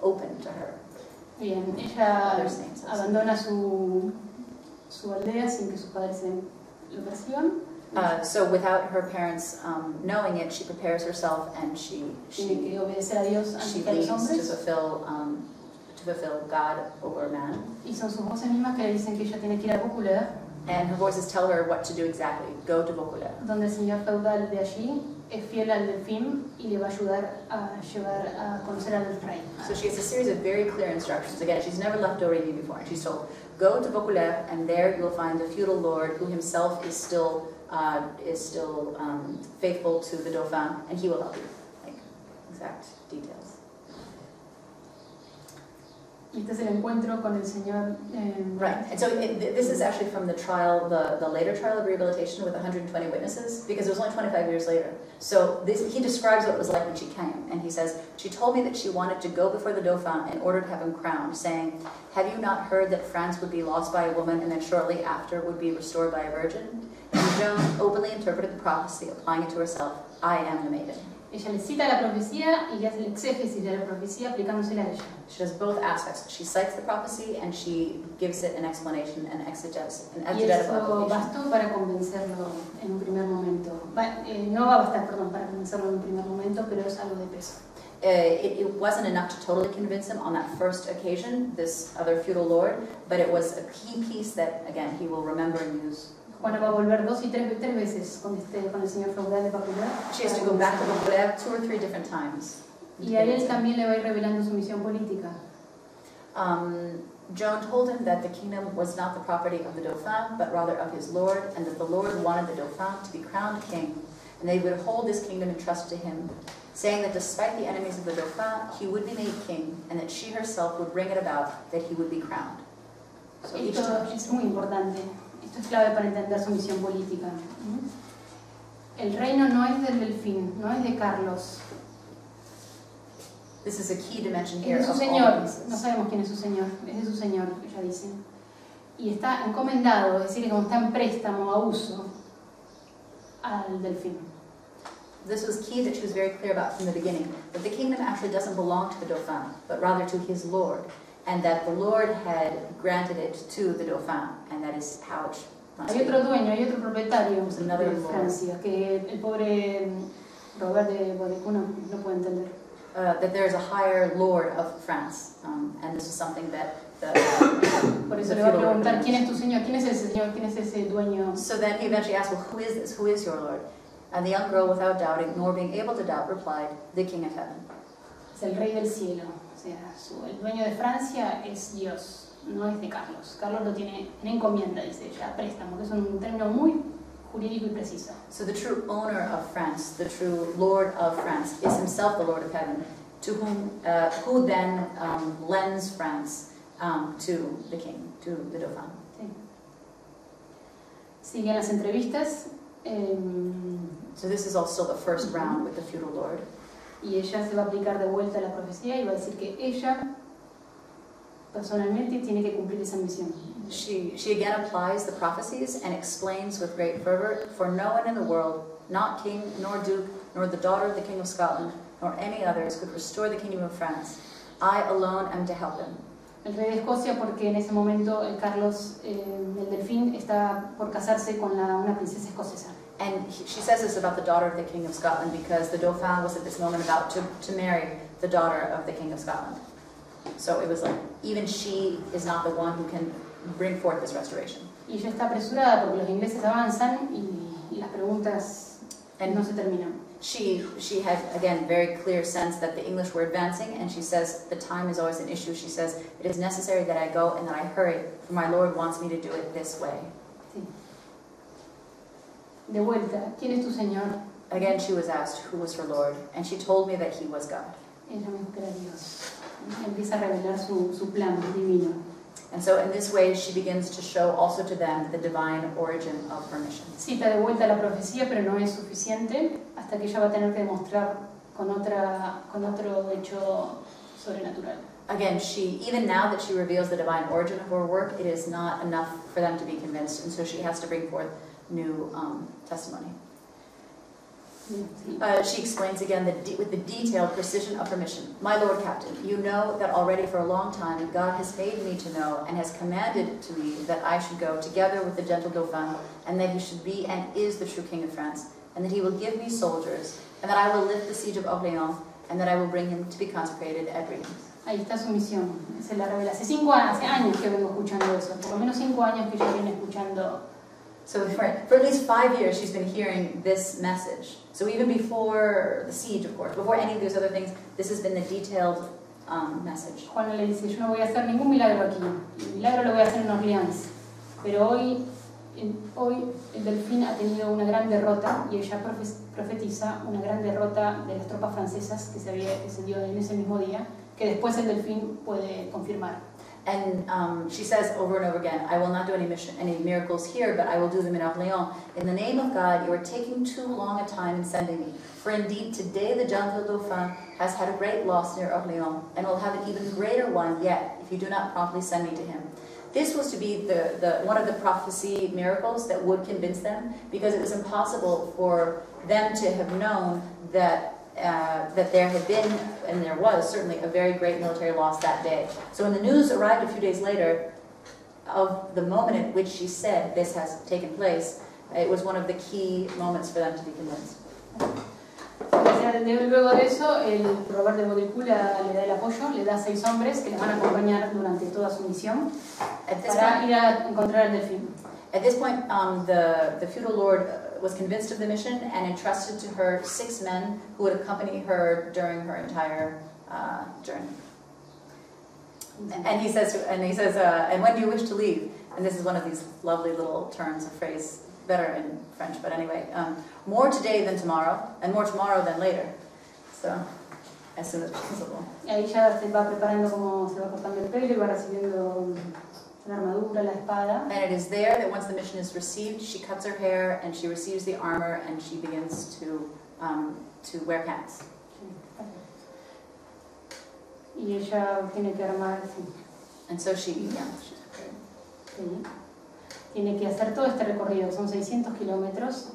open to her. Bien, ella abandona su aldea sin que sus padres lo perciban. So without her parents knowing it, she prepares herself and she leads to fulfill God over man. Y son sus voces mismas que le dicen que ella tiene que ir a Vaucouleurs. And her voices tell her what to do exactly. Go to Vaucouleurs. Donde el señor feudal de allí es fiel al delfín y le va a ayudar a llevar a conocer al rey. So she has a series of very clear instructions. Again, she's never left Origny before. She's told, go to Vaucouleurs, and there you will find the feudal lord who himself is still faithful to the Dauphin, and he will help you. Like exact details. Y este es el encuentro con el señor. Right, and so this is actually from the trial, the later trial of rehabilitation with 120 witnesses, because it was only 25 years later. So he describes what it was like when she came, and he says, she told me that she wanted to go before the Dauphin in order to have him crowned, saying, have you not heard that France would be lost by a woman and then shortly after would be restored by a virgin? And Joan openly interpreted the prophecy, applying it to herself, I am the maiden. Ella le cita la profecía y le hace el exégesis de la profecía aplicándosela a ella. She does both aspects. She cites the prophecy and she gives it an explanation, an exegetical application. Y eso bastó para convencerlo en un primer momento. No va a bastar, perdón, para convencerlo en un primer momento, pero es algo de peso. It wasn't enough to totally convince him on that first occasion, this other feudal lord, but it was a key piece that, again, he will remember and use. Juana va a volver 2 y 3 veces con el señor feudal de Vaucouleurs. She has to go back to Vaucouleurs 2 or 3 different times. Y a él también le va a ir revelando su misión política. Joan told him that the kingdom was not the property of the Dauphin, but rather of his lord, and that the lord wanted the Dauphin to be crowned king, and they would hold this kingdom entrusted to him, saying that despite the enemies of the Dauphin, he would be made king, and that she herself would bring it about that he would be crowned. So esto es muy importante. Esto es clave para entender su misión política. El reino no es del delfín, no es de Carlos. This is a key dimension here. Es de su señor. No sabemos quién es su señor. Es de su señor, ella dice. Y está encomendado, es decir, como está en préstamo, a uso, al delfín. This was key that she was very clear about from the beginning, that the kingdom actually doesn't belong to the Dauphin, but rather to his lord, and that the Lord had granted it to the Dauphin, and that is how it Hay otro dueño, hay otro propietario de Francia, que el pobre Robert de Baudricourt no puede entender. That there is a higher lord of France, and this is something that Por eso le va a preguntar, ¿quién es tu señor? ¿Quién es ese señor? ¿Quién es ese dueño? So then he eventually asked, well, who is this? Who is your lord? And the young girl, without doubting, nor being able to doubt, replied, the King of Heaven. Es el rey del cielo. O sea, el dueño de Francia es Dios, no es de Carlos. Carlos lo tiene en encomienda, dice ella, préstamo, que es un término muy jurídico y preciso. So the true owner of France, the true lord of France, is himself the Lord of Heaven, to whom, who then lends France to the king, to the Dauphin. Sí. Siguen las entrevistas. So this is also the first round with the feudal lord. Y ella se va a aplicar de vuelta a la profecía y va a decir que ella personalmente tiene que cumplir esa misión. She again applies the prophecies and explains with great fervor, for no one in the world, not king, nor duke, nor the daughter of the King of Scotland, nor any others, could restore the kingdom of France. I alone am to help him. El rey de Escocia, porque en ese momento Carlos el Delfín está por casarse con una princesa escocesa. And she says this about the daughter of the King of Scotland because the Dauphin was at this moment about to marry the daughter of the King of Scotland. So it was like, even she is not the one who can bring forth this restoration. Y ella está apresurada porque los ingleses avanzan y las preguntas no se terminan. She had, again, very clear sense that the English were advancing, and she says the time is always an issue. She says, it is necessary that I go and that I hurry, for my Lord wants me to do it this way. Sí. De vuelta, ¿quién es tu Señor? Again, she was asked who was her Lord, and she told me that he was God. Ella me dijo que era Dios. Empieza a revelar su plan divino. And so in this way, she begins to show also to them the divine origin of her mission. Cita de vuelta la profecía, pero no es suficiente hasta que ella va a tener que demostrar con otro hecho sobrenatural. Again, even now that she reveals the divine origin of her work, it is not enough for them to be convinced, and so she has to bring forth new testimony. She explains again with the detailed precision of her mission. My Lord Captain, you know that already for a long time God has made me to know and has commanded to me that I should go together with the gentle Dauphin, and that he should be and is the true King of France, and that he will give me soldiers, and that I will lift the siege of Orléans, and that I will bring him to be consecrated at Rheims. Ahí está su misión, se la revela. Hace años que vengo escuchando eso, por lo menos 5 años que ella viene escuchando. So for at least 5 years she's been hearing this message. So even before the siege, of course, before any of those other things, this has been the detailed message. Juan le dice, yo no voy a hacer ningún milagro aquí, el milagro lo voy a hacer en Orleans, pero hoy el Delfín ha tenido una gran derrota y ella profetiza una gran derrota de las tropas francesas que se dio en ese mismo día, que después el Delfín puede confirmar. And she says over and over again, I will not do any miracles here, but I will do them in Orléans. In the name of God, you are taking too long a time in sending me. For indeed, today the gentle Dauphin has had a great loss near Orléans, and will have an even greater one yet, if you do not promptly send me to him. This was to be one of the prophecy miracles that would convince them, because it was impossible for them to have known that there had been, and there was certainly, a very great military loss that day. So when the news arrived a few days later of the moment at which she said this has taken place, it was one of the key moments for them to be convinced. Luego de eso, el Robert de Baudricourt le da el apoyo, le da 6 hombres que le van a acompañar durante toda su misión para ir a encontrar al Delfín. At this point, the feudal lord was convinced of the mission and entrusted to her 6 men who would accompany her during her entire journey. And he says, and when do you wish to leave? And this is one of these lovely little turns of phrase, better in French, but anyway, more today than tomorrow, and more tomorrow than later. So, as soon as possible. Ahí ya se va preparando como se va cortando el pelo y va recibiendo la armadura, la espada. And it is there that once the mission is received, she cuts her hair and she receives the armor and she begins to wear pants. Y ella tiene que armar, sí. And so she's prepared. Sí. Tiene que hacer todo este recorrido, son 600 kilómetros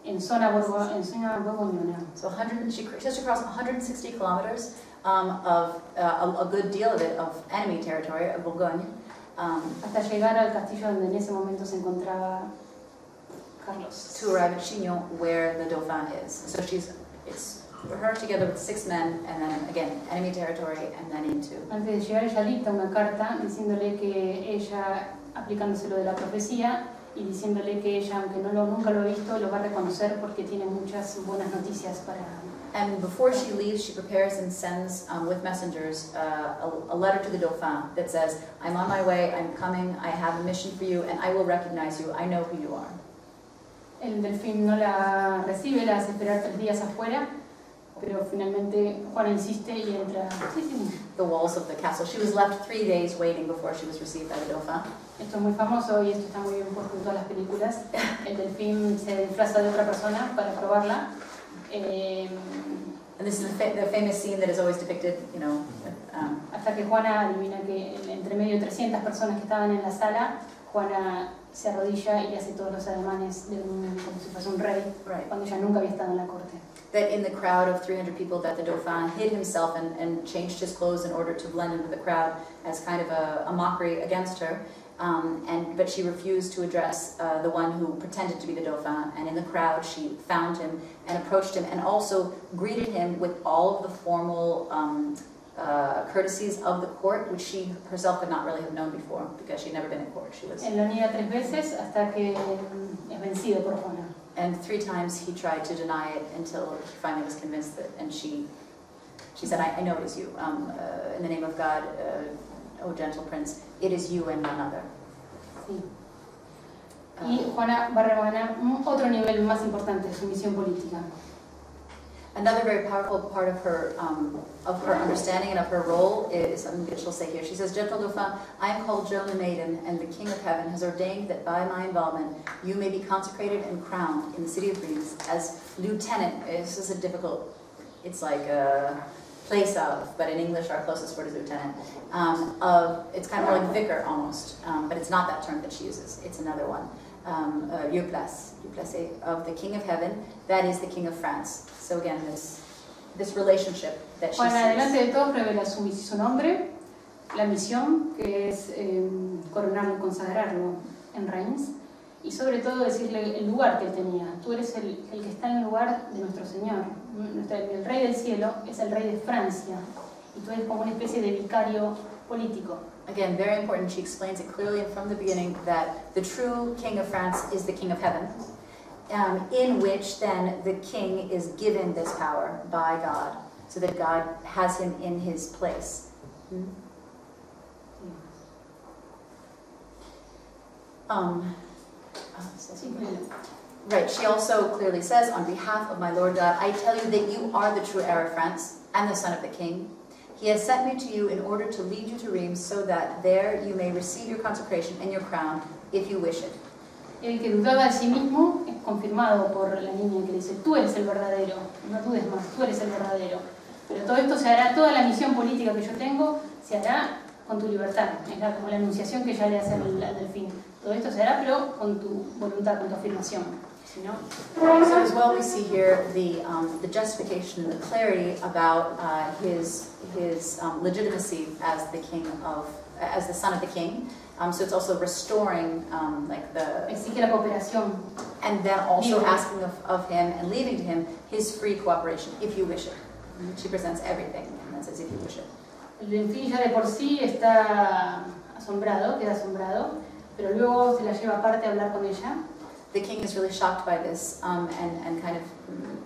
en zona borgoñona. So she has to cross 160 kilometers of a good deal of it of enemy territory of Bourgogne. Hasta llegar al castillo donde en ese momento se encontraba Carlos. To arrive at Chinon, where the Dauphin is. So she's it's her together with 6 men, and then again, enemy territory, and then into. Antes de llegar, ella dicta una carta diciéndole que ella, aplicándose lo de la profecía, y diciéndole que ella, aunque nunca lo ha visto, lo va a reconocer porque tiene muchas buenas noticias para... And before she leaves, she prepares and sends with messengers a letter to the Dauphin that says, I'm on my way, I'm coming, I have a mission for you, and I will recognize you, I know who you are. El delfín no la recibe, la hace esperar 3 días afuera, pero finalmente Juana insiste y entra. The walls of the castle. She was left 3 days waiting before she was received by the Dauphin. Esto es muy famoso y esto está muy bien puesto en todas las películas. El delfín se disfraza de otra persona para probarla. And this is the famous scene that is always depicted, you know. Hasta que Juana adivina que entre medio de 300 personas que estaban en la sala, Juana se arrodilla y le hace todos los ademanes de como si fuese un rey, cuando ella nunca había estado en la corte. That in the crowd of 300 people, that the Dauphin hid himself and changed his clothes in order to blend into the crowd as kind of a mockery against her. But she refused to address the one who pretended to be the Dauphin, and in the crowd she found him and approached him and also greeted him with all of the formal courtesies of the court, which she herself could not really have known before because she'd never been in court. She was. Él lo niega 3 veces hasta que es vencido por Juana. And 3 times he tried to deny it until he finally was convinced that, and she said, I know it is you. In the name of God, O gentle prince, it is you and none other. Sí. Y Juana va a regalar otro nivel más importante de su misión política. Another very powerful part of her understanding and of her role is something that she'll say here. She says, Gentle Dauphin, I am called Joan the Maiden, and the King of Heaven has ordained that by my involvement you may be consecrated and crowned in the city of Rheims as lieutenant. This is a difficult, it's like a place of, but in English our closest word is lieutenant. It's kind of more like vicar almost, but it's not that term that she uses. It's another one. Lieu place of the King of Heaven, that is the King of France. So again, this relationship that she Juana, sees. delante de todos, revela su nombre, la misión, que es coronarlo y consagrarlo en Reims, y sobre todo decirle el lugar que él tenía. Tú eres el que está en el lugar de nuestro Señor. El Rey del Cielo es el Rey de Francia, y tú eres como una especie de vicario político. Again, very important. She explains it clearly and from the beginning that the true King of France is the King of Heaven, in which then the king is given this power by God, so that God has him in his place. Right, she also clearly says, on behalf of my Lord God, I tell you that you are the true heir of France and the son of the king. He has sent me to you in order to lead you to Reims, so that there you may receive your consecration and your crown, if you wish it. El que dudaba de sí mismo es confirmado por la niña que le dice, tú eres el verdadero, no dudes más, tú eres el verdadero. Pero todo esto se hará, toda la misión política que yo tengo, se hará con tu libertad. Es como la anunciación que ella le hace al delfín. Todo esto se hará, pero con tu voluntad, con tu afirmación. ¿Sí, no? So as well we see here the justification and the clarity about his legitimacy as the king of, as the son of the king. So it's also restoring like the... Exige la cooperación. And then also asking of him and leaving to him his free cooperation, if you wish it. She presents everything and then says, if you wish it. El delfín ya de por sí está asombrado, queda asombrado, pero luego se la lleva aparte a hablar con ella. The king is really shocked by this and kind of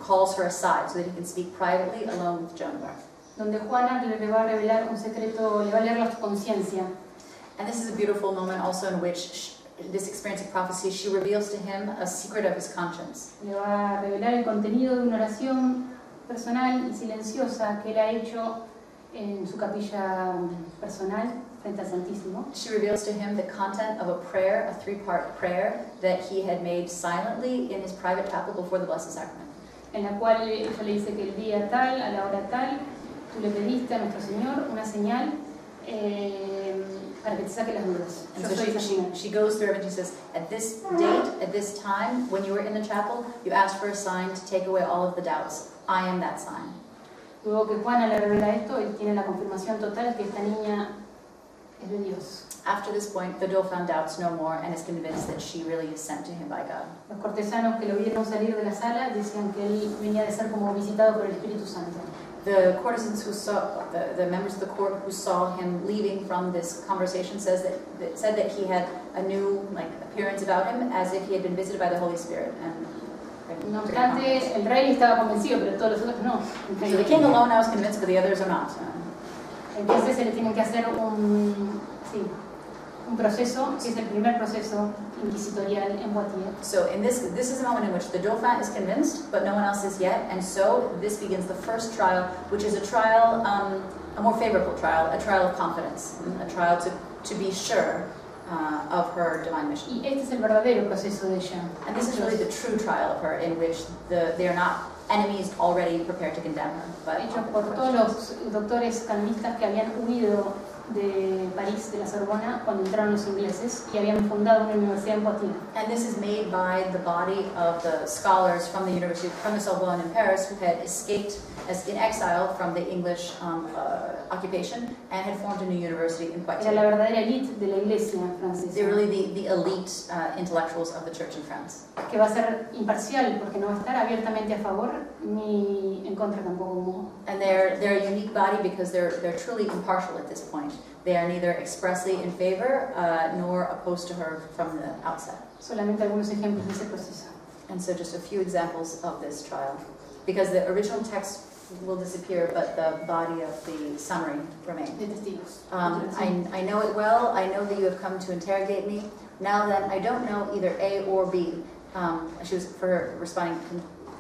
calls her aside so that he can speak privately alone with Joan of Arc. Donde Juana le va a revelar un secreto, le va a leer la conciencia. And this is a beautiful moment also in which this experience of prophecy, she reveals to him a secret of his conscience. Le va a revelar el contenido de una oración personal y silenciosa que él ha hecho en su capilla personal frente al Santísimo. She reveals to him the content of a prayer, a 3-part prayer that he had made silently in his private chapel before the Blessed Sacrament. En la cual ella le dice que el día tal, a la hora tal, tú le pediste a nuestro Señor una señal para que te saque las dudas. And Yo so soy esa señal. she goes through it and she says, at this date, at this time, when you were in the chapel, you asked for a sign to take away all of the doubts. I am that sign. Luego que Juana le revela esto, él tiene la confirmación total que esta niña es de Dios. After this point, the Dauphin doubts no more and is convinced that she really is sent to him by God. Los cortesanos que lo vieron salir de la sala decían que él venía de ser como visitado por el Espíritu Santo. The courtesans who saw, the members of the court who saw him leaving from this conversation said that he had a new appearance about him, as if he had been visited by the Holy Spirit. And no obstante, el rey estaba convencido, pero todos los otros no. So the king alone now is convinced, but the others are not. Entonces se le tiene que hacer un proceso, que es el primer proceso inquisitorial en Poitiers. So this is a moment in which the Dauphin is convinced, but no one else is yet, and so this begins the first trial, which is a trial, a more favorable trial, a trial of confidence, a trial to be sure of her divine mission. Y este es el verdadero proceso de ella. And this is really the true trial of her, in which they are not enemies already prepared to condemn her, but hecho por todos los doctores calvinistas que habían huido de París, de la Sorbona, cuando entraron los ingleses y habían fundado una universidad en Poitiers. And this is made by the body of the scholars from the University, from the Sorbonne in Paris, who had escaped as in exile from the English occupation and had formed a new university in Poitiers. Era la verdadera élite de la iglesia francesa. They're really the elite intellectuals of the church in France. Que va a ser imparcial porque no va a estar abiertamente a favor ni en contra tampoco. And they're a unique body because they're truly impartial at this point. They are neither expressly in favor nor opposed to her from the outset. Solamente algunos ejemplos de ese proceso. And so just a few examples of this trial. Because the original text will disappear, but the body of the summary remains. De testigos. I know it well. I know that you have come to interrogate me. Now then, I don't know either A or B. She was responding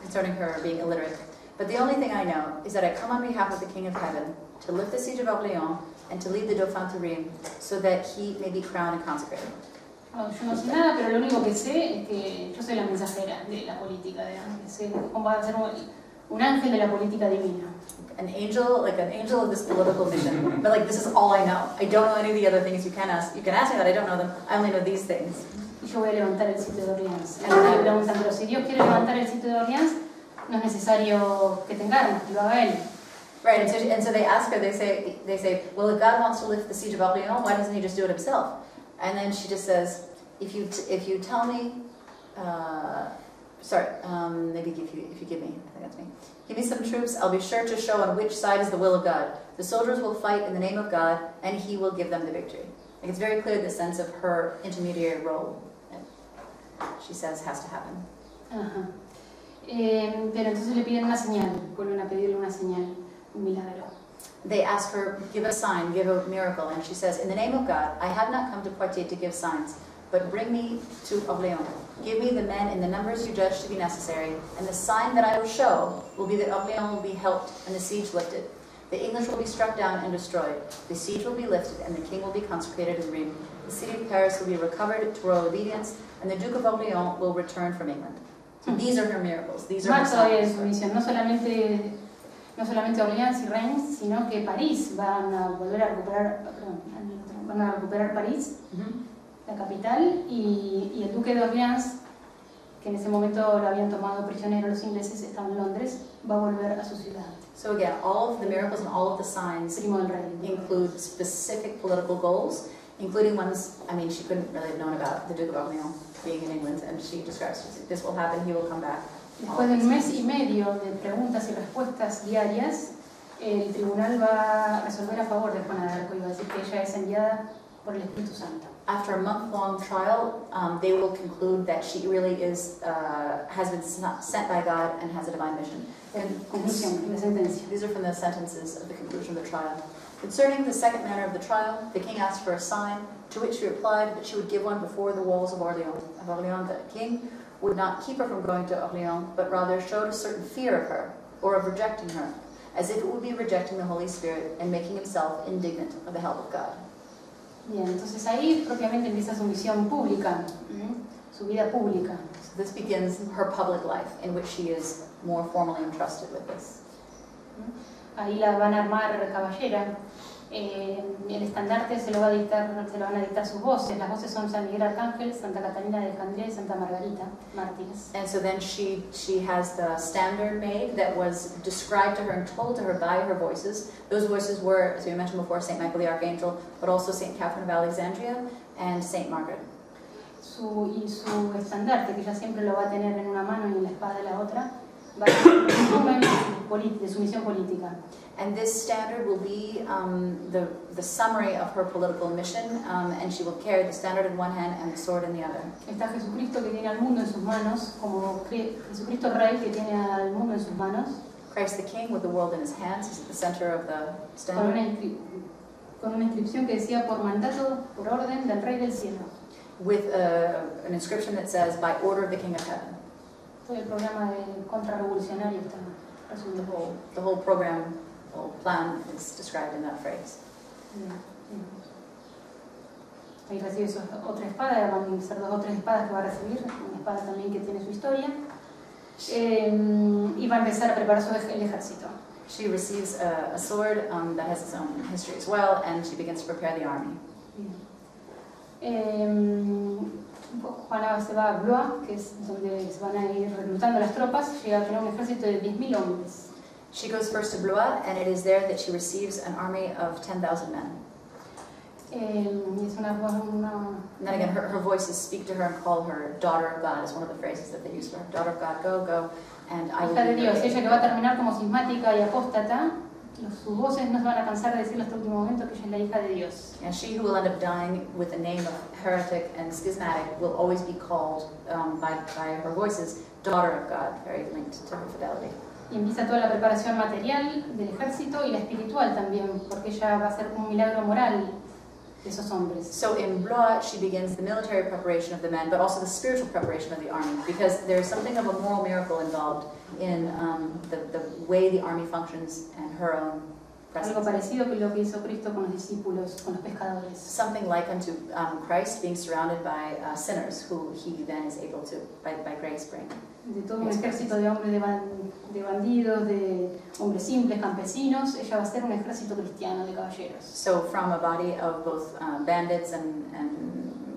concerning her being illiterate. But the only thing I know is that I come on behalf of the King of Heaven to lift the siege of Orléans and to lead the Dauphin to Rheims so that he may be crowned and consecrated. Yo no sé nada, pero lo único que sé es que yo soy la mensajera de la política, que sé cómo va a ser un ángel de la política divina. An angel of this political mission. But this is all I know. I don't know any of the other things you can ask. You can ask me that, I don't know them. I only know these things. Y yo voy a levantar el sitio de Orleans. Y me preguntan, pero si Dios quiere levantar el sitio de Orleans, no es necesario que tenga armas, que lo haga él. Right, and so they ask her, they say, well, if God wants to lift the siege of Orléans, why doesn't he just do it himself? And then she just says, if you tell me, maybe if you give me, I think that's me. Give me some troops, I'll be sure to show on which side is the will of God. The soldiers will fight in the name of God, and he will give them the victory. It's very clear the sense of her intermediary role, she says, has to happen. Ajá. Pero entonces le piden una señal, vuelven a pedirle una señal, un milagro. They ask her, give a sign, give a miracle, and she says, in the name of God, I have not come to Poitiers to give signs, but bring me to Orléans. Give me the men in the numbers you judge to be necessary, and the sign that I will show will be that Orléans will be helped and the siege lifted. The English will be struck down and destroyed. The siege will be lifted, and the king will be consecrated in Rheims. The city of Paris will be recovered to royal obedience, and the Duke of Orléans will return from England. So these are her miracles. These are her Más todavía de signs. su misión, no solamente Orleans y Reims, sino que París van a volver a recuperar, van a recuperar París, la capital, y el duque de Orleans, que en ese momento lo habían tomado prisionero los ingleses, estaba en Londres, va a volver a su ciudad. So again, all of the miracles and all of the signs Primo del rey. include specific political goals, including ones, she couldn't really have known about the Duke of Orléans being in England, and she describes this will happen, he will come back. Después de un mes y medio de preguntas y respuestas diarias, el tribunal va a resolver a favor de Juana de Arco y va a decir que ella es enviada por el Espíritu Santo. After a month-long trial, they will conclude that she really is, has been sent by God and has a divine mission. Conclusión, la sentencia. These are from the sentences of the conclusion of the trial. Concerning the second manner of the trial, the king asked for a sign, to which she replied that she would give one before the walls of Orléans. The king would not keep her from going to Orléans, but rather showed a certain fear of her, or of rejecting her, as if it would be rejecting the Holy Spirit and making himself indignant of the help of God. Bien, entonces ahí propiamente empieza su misión pública, su vida pública. So this begins her public life, in which she is more formally entrusted with this. Ahí la van a armar caballera. El estandarte se lo van a dictar sus voces. Las voces son San Miguel Arcángel, Santa Catalina de Alejandría y Santa Margarita, mártires. And so then she has the standard made that was described to her and told to her by her voices. Those voices were, as we mentioned before, St. Michael the Archangel, but also St. Catherine of Alexandria and St. Margaret. Su estandarte, que ella siempre lo va a tener en una mano y en la espada de la otra, va a ser un resumen de su misión política. And this standard will be the summary of her political mission, and she will carry the standard in one hand and the sword in the other. Está Jesucristo que tiene al mundo en sus manos, como Jesucristo Rey que tiene al mundo en sus manos. Christ the King with the world in his hands is at the center of the standard. Con una inscripción que decía por mandato, por orden del Rey del Cielo. With an inscription that says, by order of the King of Heaven. Todo el programa de contrarrevolucionario está resumido. The whole program, the whole plan is described in that phrase. Ahí recibe otra espada, van a ser 2 o 3 espadas que va a recibir, una espada también que tiene su historia, y va a empezar a preparar el ejército. She receives a sword that has its own history as well, and she begins to prepare the army. Juana se va a Blois, que es donde se van a ir reclutando las tropas, llega a tener un ejército de 10.000 hombres. She goes first to Blois, and it is there that she receives an army of 10,000 men. Es una And then again, her voices speak to her and call her daughter of God, is one of the phrases that they use for her. Daughter of God, go, go, and I will hija de be your Dios. aid. Ella que va a terminar como cismática y apóstata, sus voces no se van a cansar de decirlo hasta el último momento que ella es la hija de Dios. And she who will end up dying with the name of heretic and schismatic will always be called by her voices, daughter of God, very linked to her fidelity. Y empieza toda la preparación material del ejército y la espiritual también, porque ella va a hacer un milagro moral de esos hombres. So in Blois, she begins the military preparation of the men, but also the spiritual preparation of the army, because there's something of a moral miracle involved in the way the army functions and her own presence. Algo parecido que lo que hizo Cristo con los discípulos, con los pescadores. Something like unto Christ being surrounded by sinners, who he then is able to, by grace, bring. De todo un ejército de hombres, de bandidos, de hombres simples, campesinos, ella va a ser un ejército cristiano de caballeros. So from a body of both bandits and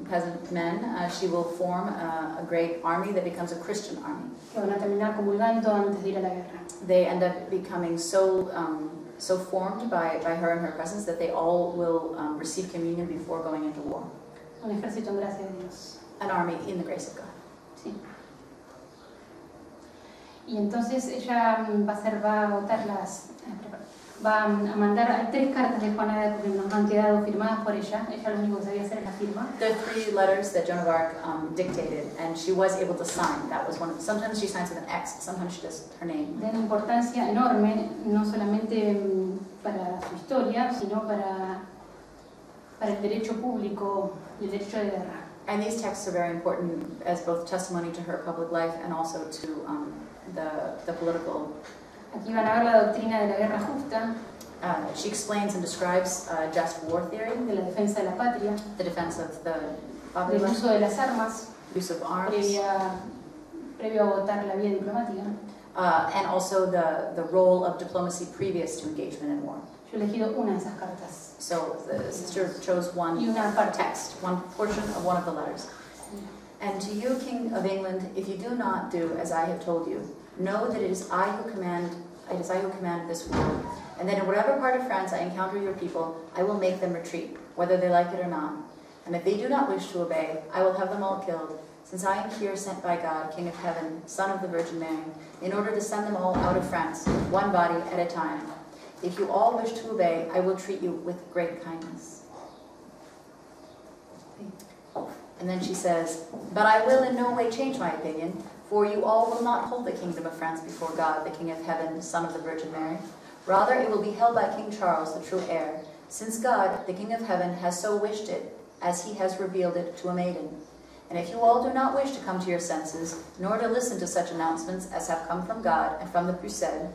peasant men, she will form a great army that becomes a Christian army. Que van a terminar comulgando antes de ir a la guerra. They end up becoming so formed by her and her presence that they all will receive communion before going into war. Un ejército en gracia de Dios. An army in the grace of God. Sí. Y entonces ella va a votar va a mandar 3 cartas de Juana de Arco que nos han quedado firmadas por ella. Ella lo único que sabía hacer es la firma. There are 3 letters that Joan of Arc dictated, and she was able to sign. That was one of them. Sometimes she signs with an X, sometimes she does her name. De una importancia enorme, no solamente para su historia, sino para el derecho público y el derecho de guerra. And these texts are very important as both testimony to her public life and also to the political. Aquí van a ver la doctrina de la guerra justa, She explains and describes just war theory, de la defensa de la patria, the defense of the del uso de las armas, use of arms, previo a votar la vía diplomática. and also the role of diplomacy previous to engagement in war. Yo he elegido una de esas cartas. So the sister chose one Y una parte. text, one portion of one of the letters. And to you, King of England, if you do not do as I have told you, know that it is I who command this war, and that in whatever part of France I encounter your people, I will make them retreat, whether they like it or not. And if they do not wish to obey, I will have them all killed, since I am here sent by God, King of Heaven, Son of the Virgin Mary, in order to send them all out of France, one body at a time. If you all wish to obey, I will treat you with great kindness. And then she says, but I will in no way change my opinion, for you all will not hold the kingdom of France before God, the King of Heaven, Son of the Virgin Mary. Rather, it will be held by King Charles, the true heir, since God, the King of Heaven, has so wished it, as he has revealed it to a maiden. And if you all do not wish to come to your senses, nor to listen to such announcements as have come from God and from the Crusade,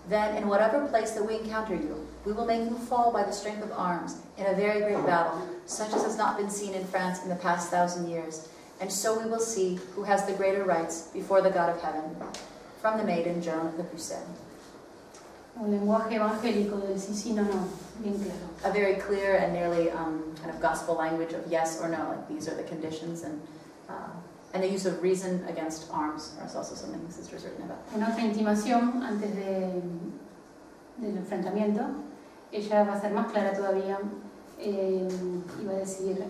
then in whatever place that we encounter you, we will make you fall by the strength of arms in a very great battle, such as has not been seen in France in the past 1,000 years. And so we will see who has the greater rights before the God of Heaven. From the maiden Joan of the Crusade. Un lenguaje evangélico del sí, sí, no, no. bien claro. a very clear and nearly kind of gospel language of yes or no, like these are the conditions, and the use of reason against arms is also something the sister's written about. En otra intimación, antes del enfrentamiento, ella va a ser más clara todavía, y va a decir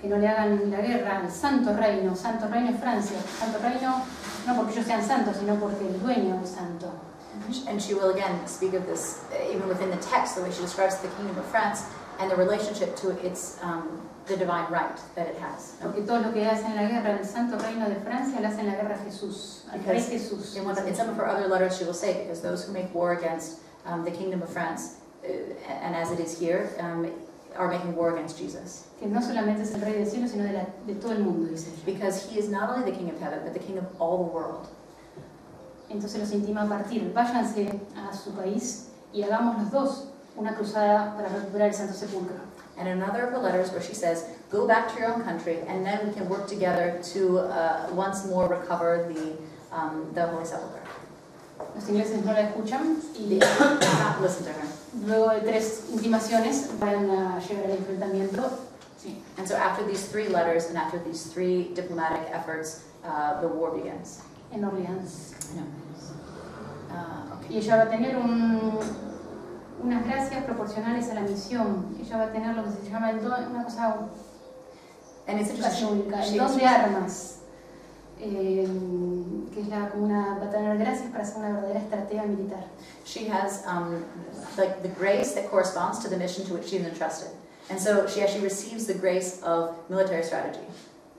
que no le hagan la guerra al Santo Reino es Francia, Santo Reino no porque ellos sean santos, sino porque el dueño es santo. And she will again speak of this even within the text, the way she describes the kingdom of France and the relationship to its the divine right that it has. Porque todo lo que hace en la guerra al Santo Reino de Francia lo hace en la guerra a Jesús, al Rey Jesús. In some of her other letters she will say, because those who make war against the kingdom of France, and as it is here, are making war against Jesus. Que no solamente es el Rey del cielo, sino de todo el mundo, dice ella. Because he is not only the king of heaven, but the king of all the world. Entonces los intima a partir, váyanse a su país y hagamos los dos una cruzada para recuperar el Santo Sepulcro. And in another of her letters where she says, go back to your own country and then we can work together to once more recover the Holy Sepulchre. Los ingleses no la escuchan y Not listen to her. luego de 3 intimaciones van a llegar al enfrentamiento. Sí. And so after these 3 letters and after these 3 diplomatic efforts, the war begins. En Orleans. No. Okay. Y ella va a tener unas gracias proporcionales a la misión. Ella va a tener lo que se llama una cosa And it's casi única, el don de armas, que es como una, va a tener gracias para ser una verdadera estratega militar. She has like the grace that corresponds to the mission to which she's entrusted. And so she actually receives the grace of military strategy,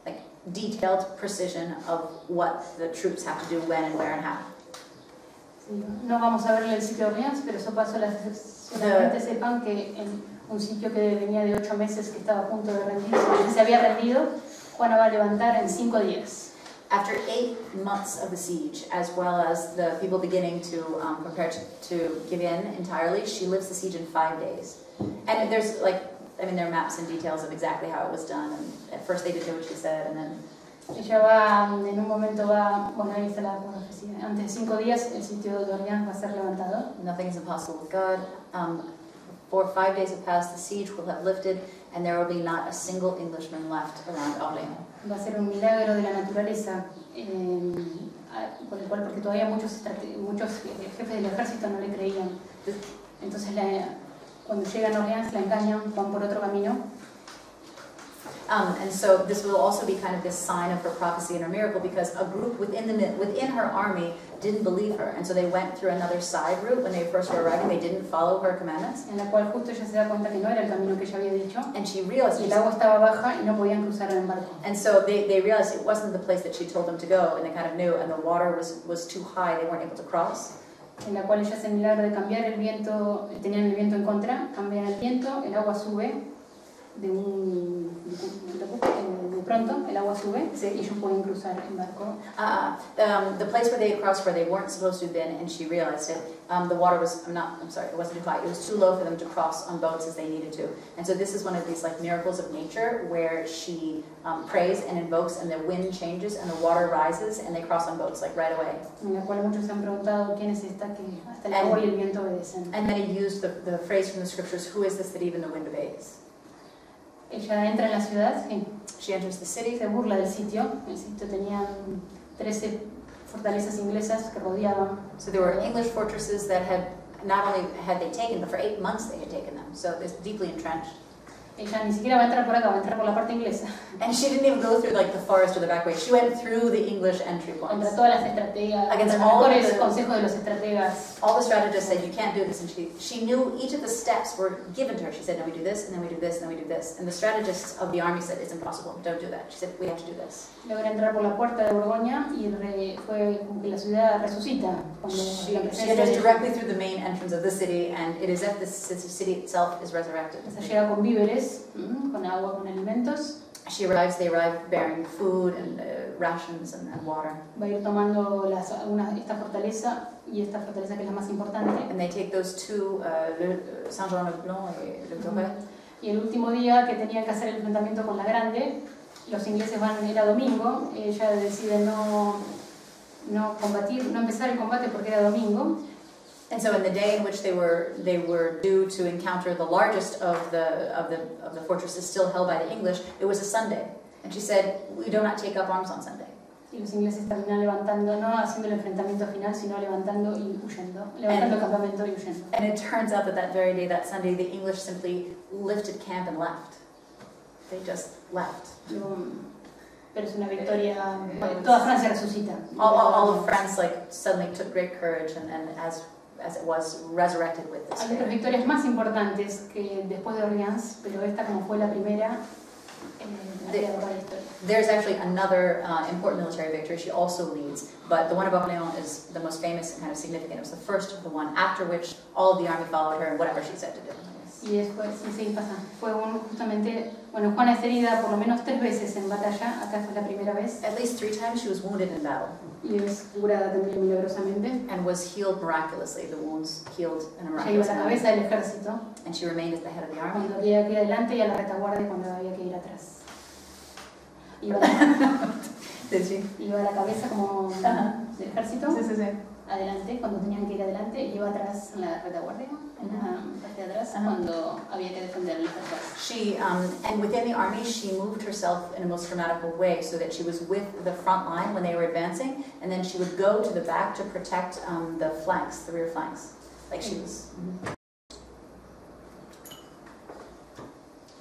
like detailed precision of what the troops have to do, when and where and how. Sí, no vamos a verle el sitio de Orleans, pero eso pasó, solamente sepan que en un sitio que venía de 8 meses, que estaba a punto de rendirse, que se había rendido, Juana va a levantar en 5 días. After 8 months of the siege, as well as the people beginning to prepare to give in entirely, she lifts the siege in 5 days. And there's there are maps and details of exactly how it was done. And at first they didn't know what she said, and then ella va, en un momento bueno, ahí está la profecía. Antes de 5 días el sitio de Orleans va a ser levantado. Nothing is impossible with God. 4 or 5 days have passed, the siege will have lifted, and there will be not a single Englishman left around Orleans. Va a ser un milagro de la naturaleza, por el cual, porque todavía muchos jefes del ejército no le creían. Entonces, cuando llegan a Orleans, la engañan, van por otro camino. And so this will also be kind of this sign of her prophecy and her miracle, because a group within her army didn't believe her, and so they went through another side route when they first were arriving. They didn't follow her commandments. En la cual justo ella se da cuenta que no era el camino que ella había dicho. And she realized, y el agua estaba baja y no podían cruzar en barco. And so they realized it wasn't the place that she told them to go, and they kind of knew, and the water was too high, they weren't able to cross. En la cual ella hace el milagro de cambiar el viento, tenían el viento en contra, cambian el viento, el agua sube. De pronto el agua sube y ellos pueden cruzar en barco. The place where they crossed, where they weren't supposed to have been, and she realized it, the water was, it wasn't too high, it was too low for them to cross on boats as they needed to. And so this is one of these like miracles of nature where she prays and invokes, and the wind changes and the water rises and they cross on boats like right away. En la cual muchos se han preguntado quién es esta que hasta el agua y el viento obedecen. And then he used the phrase from the scriptures, who is this that even the wind obeys? Ella entra en la ciudad, sí. She enters the city. Se burla del sitio. El sitio tenía 13 fortalezas inglesas que rodeaban. So there were English fortresses that had not only had they taken, but for 8 months they had taken them. So it's deeply entrenched. Ella ni siquiera va a entrar por acá, va a entrar por la parte inglesa. And she didn't even go through like the forest or the back way. She went through the English entry points. Contra todas las estrategas, against contra all los mejores the consejos de los estrategas. All the strategists said you can't do this, and she knew each of the steps were given to her. She said, no, we do this, and then we do this, and then we do this. And the strategists of the army said, it's impossible, don't do that. She said, we have to do this. Logra entrar por la puerta de Borgoña y fue como que la ciudad resucita cuando la She enters directly through the main entrance of the city, and it is as if the city itself is resurrected. Llega con víveres, con agua, con alimentos. They arrive bearing food and rations and water. Va a ir tomando esta fortaleza y esta fortaleza que es la más importante. And they take those two, Saint-Jean-le-Blanc et Le Tourret. Y el último día que tenían que hacer el enfrentamiento con la Grande, los ingleses era domingo, ella decide no empezar el combate porque era domingo. And so in the day in which they were due to encounter the largest of the fortresses still held by the English, it was a Sunday. And she said, we do not take up arms on Sunday. Y los ingleses terminan levantando, no haciendo el enfrentamiento final, sino levantando y huyendo, levantando el campamento y huyendo. And it turns out that very day, that Sunday, the English simply lifted camp and left. They just left. Pero es una victoria, toda Francia resucita. All of France suddenly took great courage, and as it was resurrected with this. Hay otras victorias más importantes que después de Orleans, pero esta como fue la primera. There's actually another important military victory she also leads, but the one of Orléans is the most famous and kind of significant. It was the first of the one after which all of the army followed her and whatever she said to do. Y después, sí, pasa. Fue justamente, bueno, Juana es herida por lo menos 3 veces en batalla, acá fue la primera vez. At least 3 times she was wounded in battle. Y es curada también milagrosamente. And was healed miraculously, the wounds healed in a Ella iba miraculous a la manner. cabeza del ejército. And she remained at the head of the army. Cuando había que ir adelante y a la retaguardia cuando había que ir atrás. Iba a la cabeza como del ejército. Sí. Adelante, cuando tenían que ir adelante, y iba atrás en la retaguardia, en la parte de atrás, cuando había que defender el ejército. She, and within the army, she moved herself in a most dramatical way so that she was with the front line when they were advancing, and then she would go to the back to protect the flanks, the rear flanks. Like she was...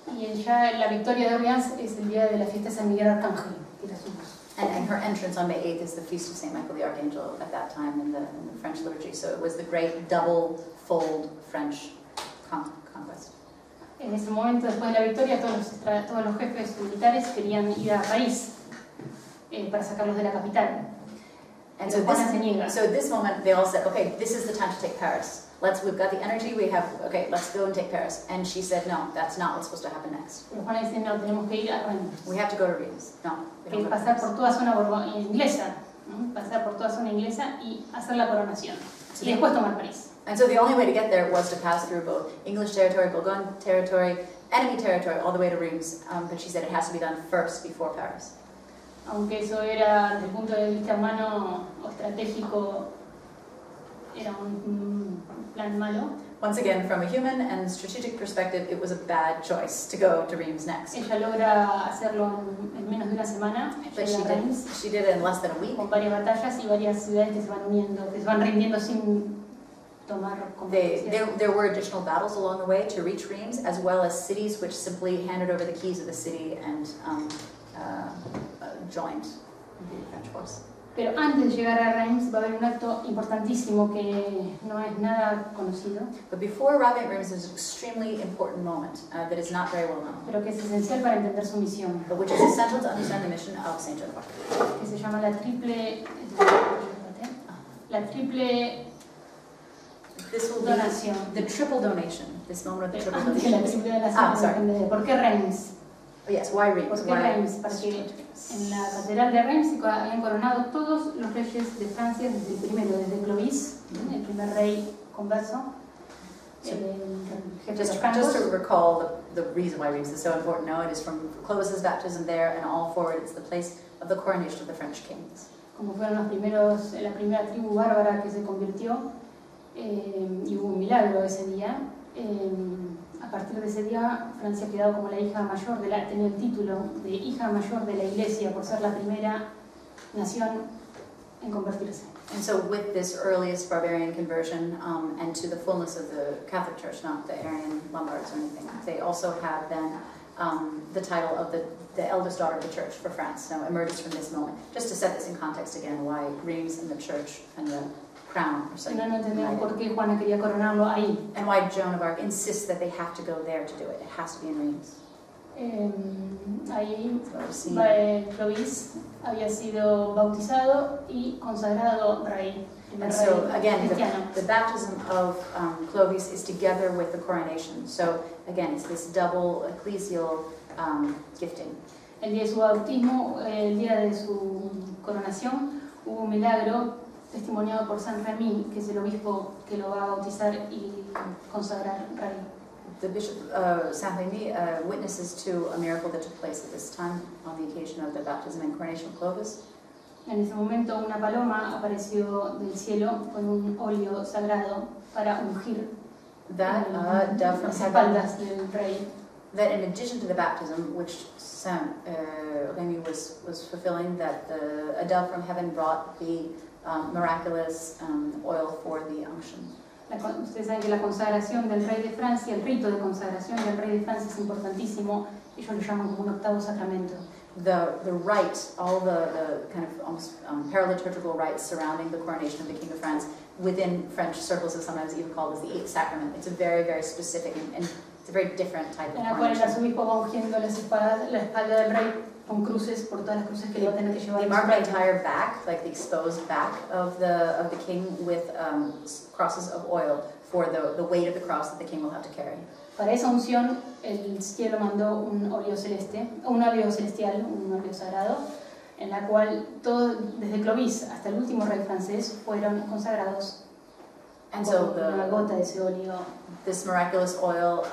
Y ya la victoria de Orleans es el día de la fiesta de San Miguel Arcángel, que la somos. And her entrance on May 8th is the feast of St. Michael the Archangel at that time in the French liturgy. So it was the great double-fold French conquest. En ese momento, después de la victoria, todos los jefes militares querían ir a París para sacarlos de la capital. And so at this moment, they all said, okay, this is the time to take Paris. We've got the energy, okay, let's go and take Paris. And she said, no, that's not what's supposed to happen next. Pero Juana dice, no, tenemos que ir a Reims. We have to go to Reims. No. Que es pasar por toda zona inglesa, ¿no? Pasar por toda zona inglesa y hacer la coronación. Y después tomar París. And so the only way to get there was to pass through both English territory, Bourgogne territory, enemy territory, all the way to Reims. But she said it has to be done first before Paris. Aunque eso era, desde el punto de vista humano o estratégico, era un plan malo. Once again, from a human and strategic perspective, it was a bad choice to go to Reims next. Ella logra hacerlo en menos de una semana. But she did it in less than a week. Con varias batallas y varias ciudades que se van uniendo, que se van rindiendo sin tomar competencia. There were additional battles along the way to reach Reims, as well as cities which simply handed over the keys of the city and joined the French force. Pero antes de llegar a Reims va a haber un acto importantísimo que no es nada conocido. But before arriving at Reims, there's an extremely important moment that is not very well known. Pero que es esencial para entender su misión. But which is essential to understand the mission of Saint Joan of Arc. Que se llama la triple donación. The triple donation. This moment of the triple Antes de la donation. triple donación. Sorry. ¿Por qué Reims? Oh, yes, why Reims? ¿Por qué Reims? Porque en la catedral de Reims se habían coronado todos los reyes de Francia desde el primero, desde Clovis, el primer rey converso. Just to recall the reason why Reims is so important, no, it is from Clovis's baptism there and all forward. It's the place of the coronation of the French kings. Como fueron los primeros, la primera tribu bárbara que se convirtió, y hubo un milagro ese día. A partir de ese día, Francia ha quedado como la hija mayor, tenía el título de hija mayor de la Iglesia por ser la primera nación en convertirse. And so with this earliest barbarian conversion and to the fullness of the Catholic Church, not the Arian Lombards or anything, they also had then the title of the eldest daughter of the Church for France. So emerges from this moment. Just to set this in context again, why Reims and the Church and the crown are so no entendemos por qué Juana quería coronarlo ahí. And why Joan of Arc insists that they have to go there to do it. It has to be in Reims. Ahí Clovis había sido bautizado y consagrado rey. And so again, the baptism of Clovis is together with the coronation. So again, it's this double ecclesial gifting. El día de su bautismo, el día de su coronación, hubo un milagro testimoniado por Saint Remy, que es el obispo que lo va a bautizar y consagrar rey. The Bishop Saint Remy witnesses to a miracle that took place at this time on the occasion of the baptism and coronation of Clovis. En ese momento una paloma apareció del cielo con un óleo sagrado para ungir That dove from las heaven, espaldas del rey. that in addition to the baptism, which Saint Remy was fulfilling, that a dove from heaven brought the miraculous oil for the unction. Ustedes saben que la consagración del rey de Francia, el rito de consagración del rey de Francia es importantísimo. Ellos lo llaman como un octavo sacramento. The rite, all the kind of almost paraliturgical rites surrounding the coronation of the King of France, within French circles is sometimes even called as the eighth sacrament. It's a very, very specific and it's a very different type of En la cual el coronation. arzobispo va ungiendo la espalda del rey con cruces por todas las cruces que le va a tener que llevar. They mark the entire back, like the exposed back of the king, with crosses of oil for the weight of the cross that the king will have to carry. Para esa unción, el cielo mandó un óleo celestial, un óleo sagrado, en la cual todos, desde Clovis hasta el último rey francés, fueron consagrados And con so una gota de ese óleo. this miraculous oil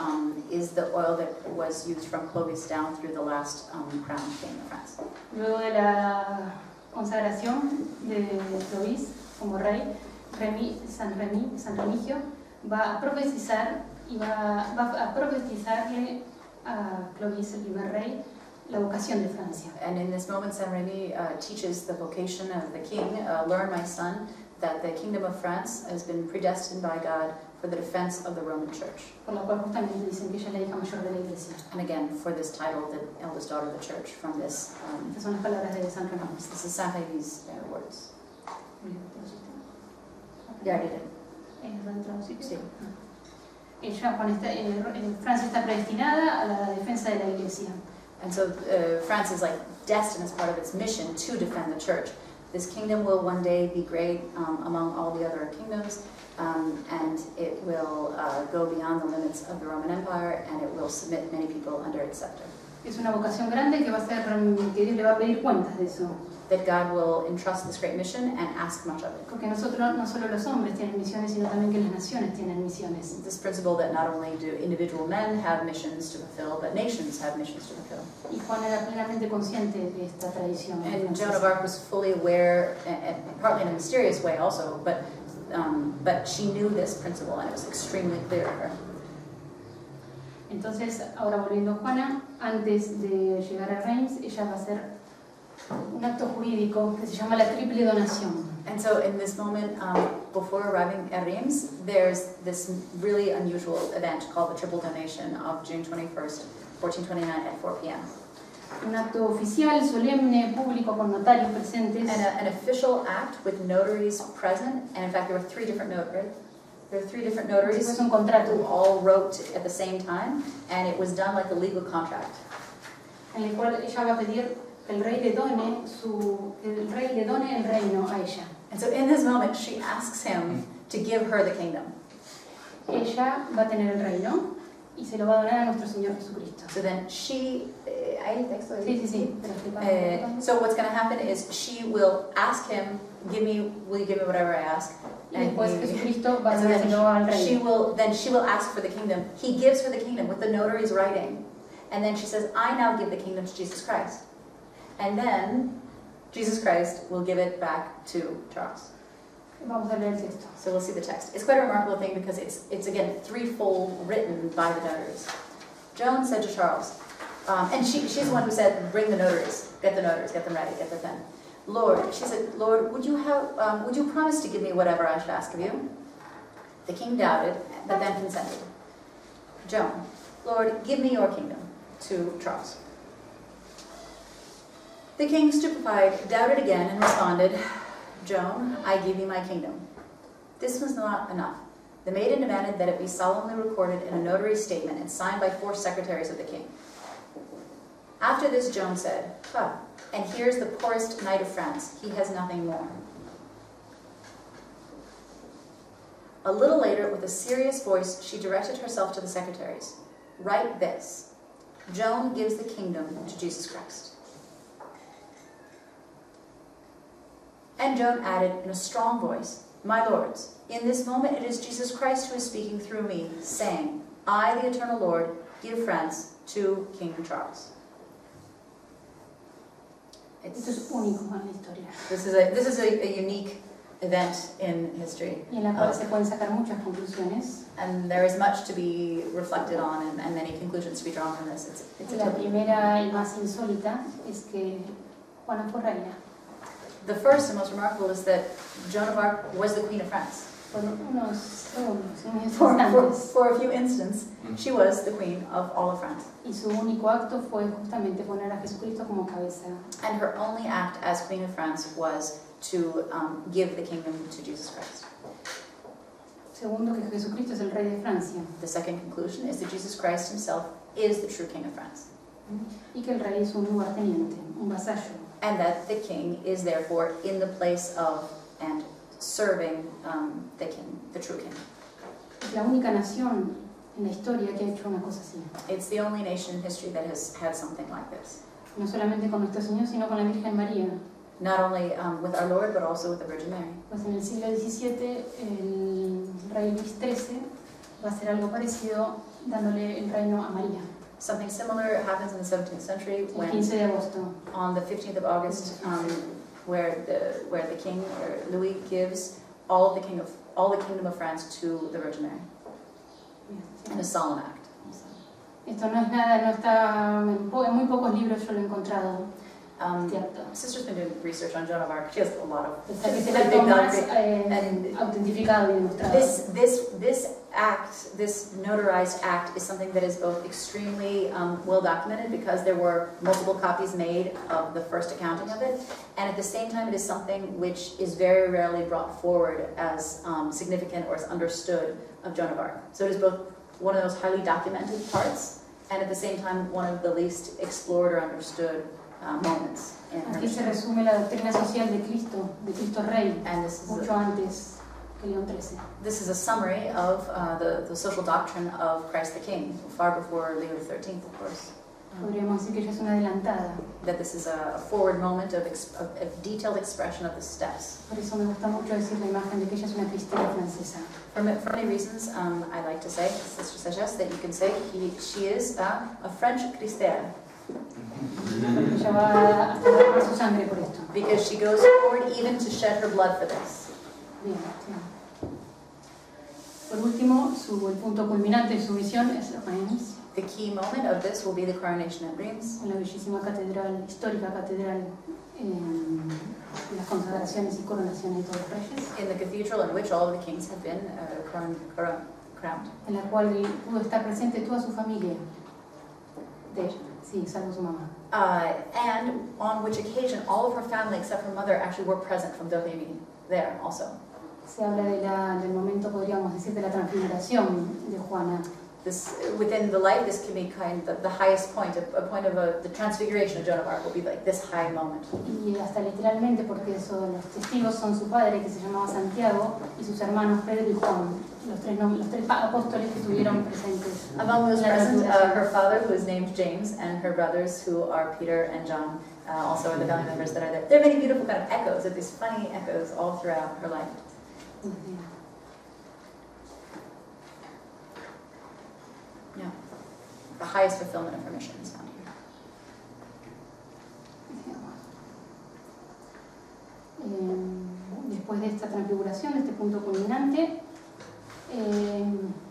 is the oil that was used from Clovis down through the last crowned king of France. Luego de la consagración de Clovis como rey, San Remigio va a profetizar y va a profetizarle a Clovis, el primer rey, la vocación de Francia. And in this moment, Saint Remy teaches the vocation of the king. Learn, my son, that the kingdom of France has been predestined by God for the defense of the Roman Church. Por lo cual justamente dicen que ella es la hija mayor de la iglesia. And again, for this title, the eldest daughter of the church, from this. Estas son las palabras de San Remigio. This is Saint Rémy's words. Yeah, I did it. Sí. Ella, Francia está predestinada a la defensa de la iglesia. And so France is like destined as part of its mission to defend the church. This kingdom will one day be great among all the other kingdoms, and it will go beyond the limits of the Roman Empire, and it will submit many people under its scepter. Es una vocación grande que va a ser, que Dios le va a pedir cuentas de eso. That God will entrust this great mission and ask much of it. Porque nosotros, no solo los hombres tienen misiones, sino también que las naciones tienen misiones. This principle that not only do individual men have missions to fulfill, but nations have missions to fulfill. Y Juan era plenamente consciente de esta tradición. And Joan of Arc was fully aware, and partly in a mysterious way also, but she knew this principle and it was extremely clear to her. Entonces, ahora volviendo a Juana, antes de llegar a Reims, ella va a hacer un acto jurídico que se llama la triple donación. And so in this moment, before arriving at Reims, there's this really unusual event called the Triple Donation of June 21st, 1429 at 4 p.m. Un acto oficial, solemne, público, con notarios presentes. And an official act with notaries present, and in fact there were three different notaries. There were three different notaries Es un contrato who all wrote at the same time, and it was done like a legal contract. en el cual ella va a pedir que el rey le done el reino a ella. And so in this moment, she asks him to give her the kingdom. Ella va a tener el reino y se lo va a donar a nuestro Señor Jesucristo. So then she, Sí. so what's going to happen is she will ask him, will you give me whatever I ask? Y después Jesucristo va a And so dárselo al rey. she will ask for the kingdom. He gives her the kingdom with the notary's writing. And then she says, I now give the kingdom to Jesus Christ. And then Jesus Christ will give it back to Charles. Vamos a leer el texto. So we'll see the text. It's quite a remarkable thing because it's again threefold written by the notaries. Joan said to Charles, and she's the one who said, bring the notaries, get them ready, get them done. Lord, she said, Lord, would you promise to give me whatever I should ask of you? The king doubted, but then consented. Joan, Lord, give me your kingdom, to Charles. The king, stupefied, doubted again and responded, Joan, I give you my kingdom. This was not enough. The maiden demanded that it be solemnly recorded in a notary's statement and signed by 4 secretaries of the king. After this, Joan said, and here's the poorest knight of France. He has nothing more. A little later, with a serious voice, she directed herself to the secretaries. Write this. Joan gives the kingdom to Jesus Christ. And Joan added in a strong voice, My lords, in this moment it is Jesus Christ who is speaking through me, saying, I, the eternal Lord, give France to King Charles. Esto es único en la historia. This is a unique event in history. Y en la cual se pueden sacar muchas conclusiones. And there is much to be reflected on and many conclusions to be drawn from this. It's La primera y más insólita es que Juana fue reina. The first and most remarkable is that Joan of Arc was the Queen of France. Por unos segundos, unos instantes. For a few instants, she was the Queen of all of France. Y su único acto fue justamente poner a Jesucristo como cabeza. And her only act as Queen of France was to give the kingdom to Jesus Christ. Segundo, que Jesucristo es el rey de Francia. The second conclusion is that Jesus Christ himself is the true King of France. Y que el rey es un lugarteniente, un vasallo. And that the king is therefore in the place of and serving the king, the true king. Es la única nación en la historia que ha hecho una cosa así. It's the only nation in history that has had something like this. No solamente con nuestro Señor, sino con la Virgen María. Not only with our Lord, but also with the Virgin Mary. Pues en el siglo XVII el rey Luis XIII va a hacer algo parecido dándole el reino a María. Something similar happens in the 17th century El when 15 de agosto. on the 15th of August, where the king or Louis gives all the kingdom of France to the Virgin Mary in a solemn act. Esto no es nada, no está en muy pocos libros yo lo he encontrado. Cierto. Sister's been doing research on Joan of Arc. She has a lot of. Hasta que se la toma autentificado y demostrado. This act, this notarized act, is something that is both extremely well documented because there were multiple copies made of the first accounting of it, and at the same time it is something which is very rarely brought forward as significant or as understood of Joan of Arc. So it is both one of those highly documented parts, and at the same time one of the least explored or understood moments in her Aquí se history. resume la doctrina social de Cristo Rey, And this is mucho antes que León XIII. This is a summary of the social doctrine of Christ the King, far before Leo XIII, of course. Podríamos decir que ella es una adelantada. That this is a forward moment of detailed expression of the steps. Por eso me gusta mucho decir la imagen de que ella es una cristiana francesa. For many reasons, I like to say, Sister suggests that you can say she is a French Christiana. Ella va hasta derramar su sangre por esto. Because she goes forward even to shed her blood for this. Bien, bien. Por último, el punto culminante de su misión es Reims, The key moment of this will be the coronation at Reims, en la bellísima catedral, histórica catedral, de las consagraciones y coronaciones de todos los reyes, in the cathedral in which all of the kings have been crowned. en la cual pudo estar presente toda su familia, De ella. sí, salvo su mamá. And on which occasion all of her family except her mother actually were present from Dauphiny there also. Se habla del momento, podríamos decir, de la transfiguración de Juana. This, within the life, this can be kind of the highest point, a point of the transfiguration of Joan of Arc will be like this high moment. Y hasta literalmente, porque los testigos son su padre, que se llamaba Santiago, y sus hermanos Pedro y Juan, los tres apóstoles que estuvieron presentes. Among those en la present, transfiguración. her father, who is named James, and her brothers, who are Peter and John, also are the family members that are there. There are many beautiful kind of echoes, of these funny echoes all throughout her life. Yeah, the highest fulfillment of her mission is found here. Después de esta transfiguración, de este punto culminante,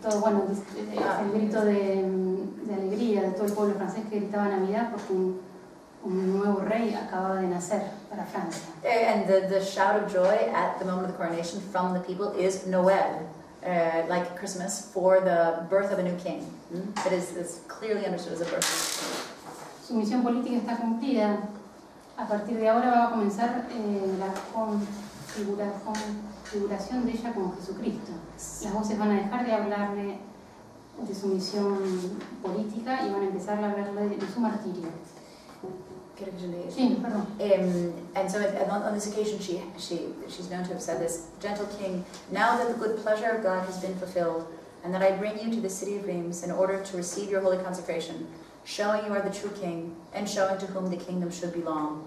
todo, bueno, el grito de alegría de todo el pueblo francés que gritaba Navidad porque un nuevo rey acababa de nacer para Francia. And the shout of joy at the moment of the coronation from the people is Noel, like Christmas, for the birth of a new king. It is clearly understood as a birth of a new king. Su misión política está cumplida. A partir de ahora va a comenzar la configuración de ella como Jesucristo. Las voces van a dejar de hablarle de su misión política y van a empezar a hablarle de su martirio. Sí, perdón. And so on this occasion she's known to have said this, "Gentle King, now that the good pleasure of God has been fulfilled, and that I bring you to the city of Reims in order to receive your holy consecration, showing you are the true king, and showing to whom the kingdom should belong,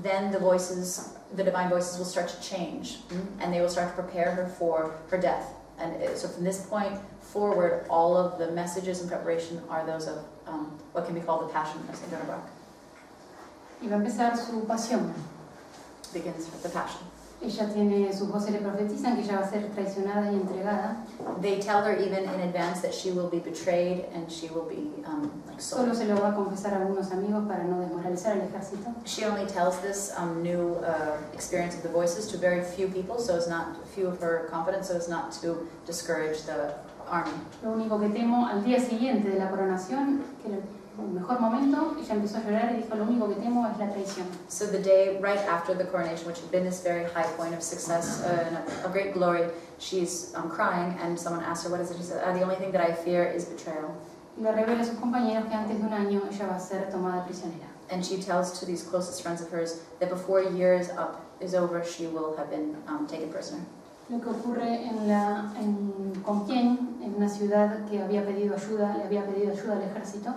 then the divine voices will start to change, and they will start to prepare her for her death. And so from this point forward, all of the messages and preparation are those of what can be called the Passion of St. Joan of Arc. Y va a empezar su pasión. Begins the passion. Ella tiene, sus voces le profetizan que ella va a ser traicionada y entregada. They tell her even in advance that she will be betrayed and she will be like sold. Solo se lo va a confesar a algunos amigos para no desmoralizar al ejército. She only tells this new experience of the voices to very few people, so as not few of her confidants, so as not to discourage the army. Lo único que temo, al día siguiente de la coronación, que era el mejor momento, ella empezó a llorar y dijo, lo único que temo es la traición. So the day right after the coronation, which had been this very high point of success and of great glory, she's crying, and someone asked her, what is it? She said, the only thing that I fear is betrayal. Y le revela a sus compañeros que antes de un año ella va a ser tomada prisionera. And she tells to these closest friends of hers that before a year is over, she will have been taken prisoner. Lo que ocurre en Compiègne, en una ciudad que había pedido ayuda, le había pedido ayuda al ejército,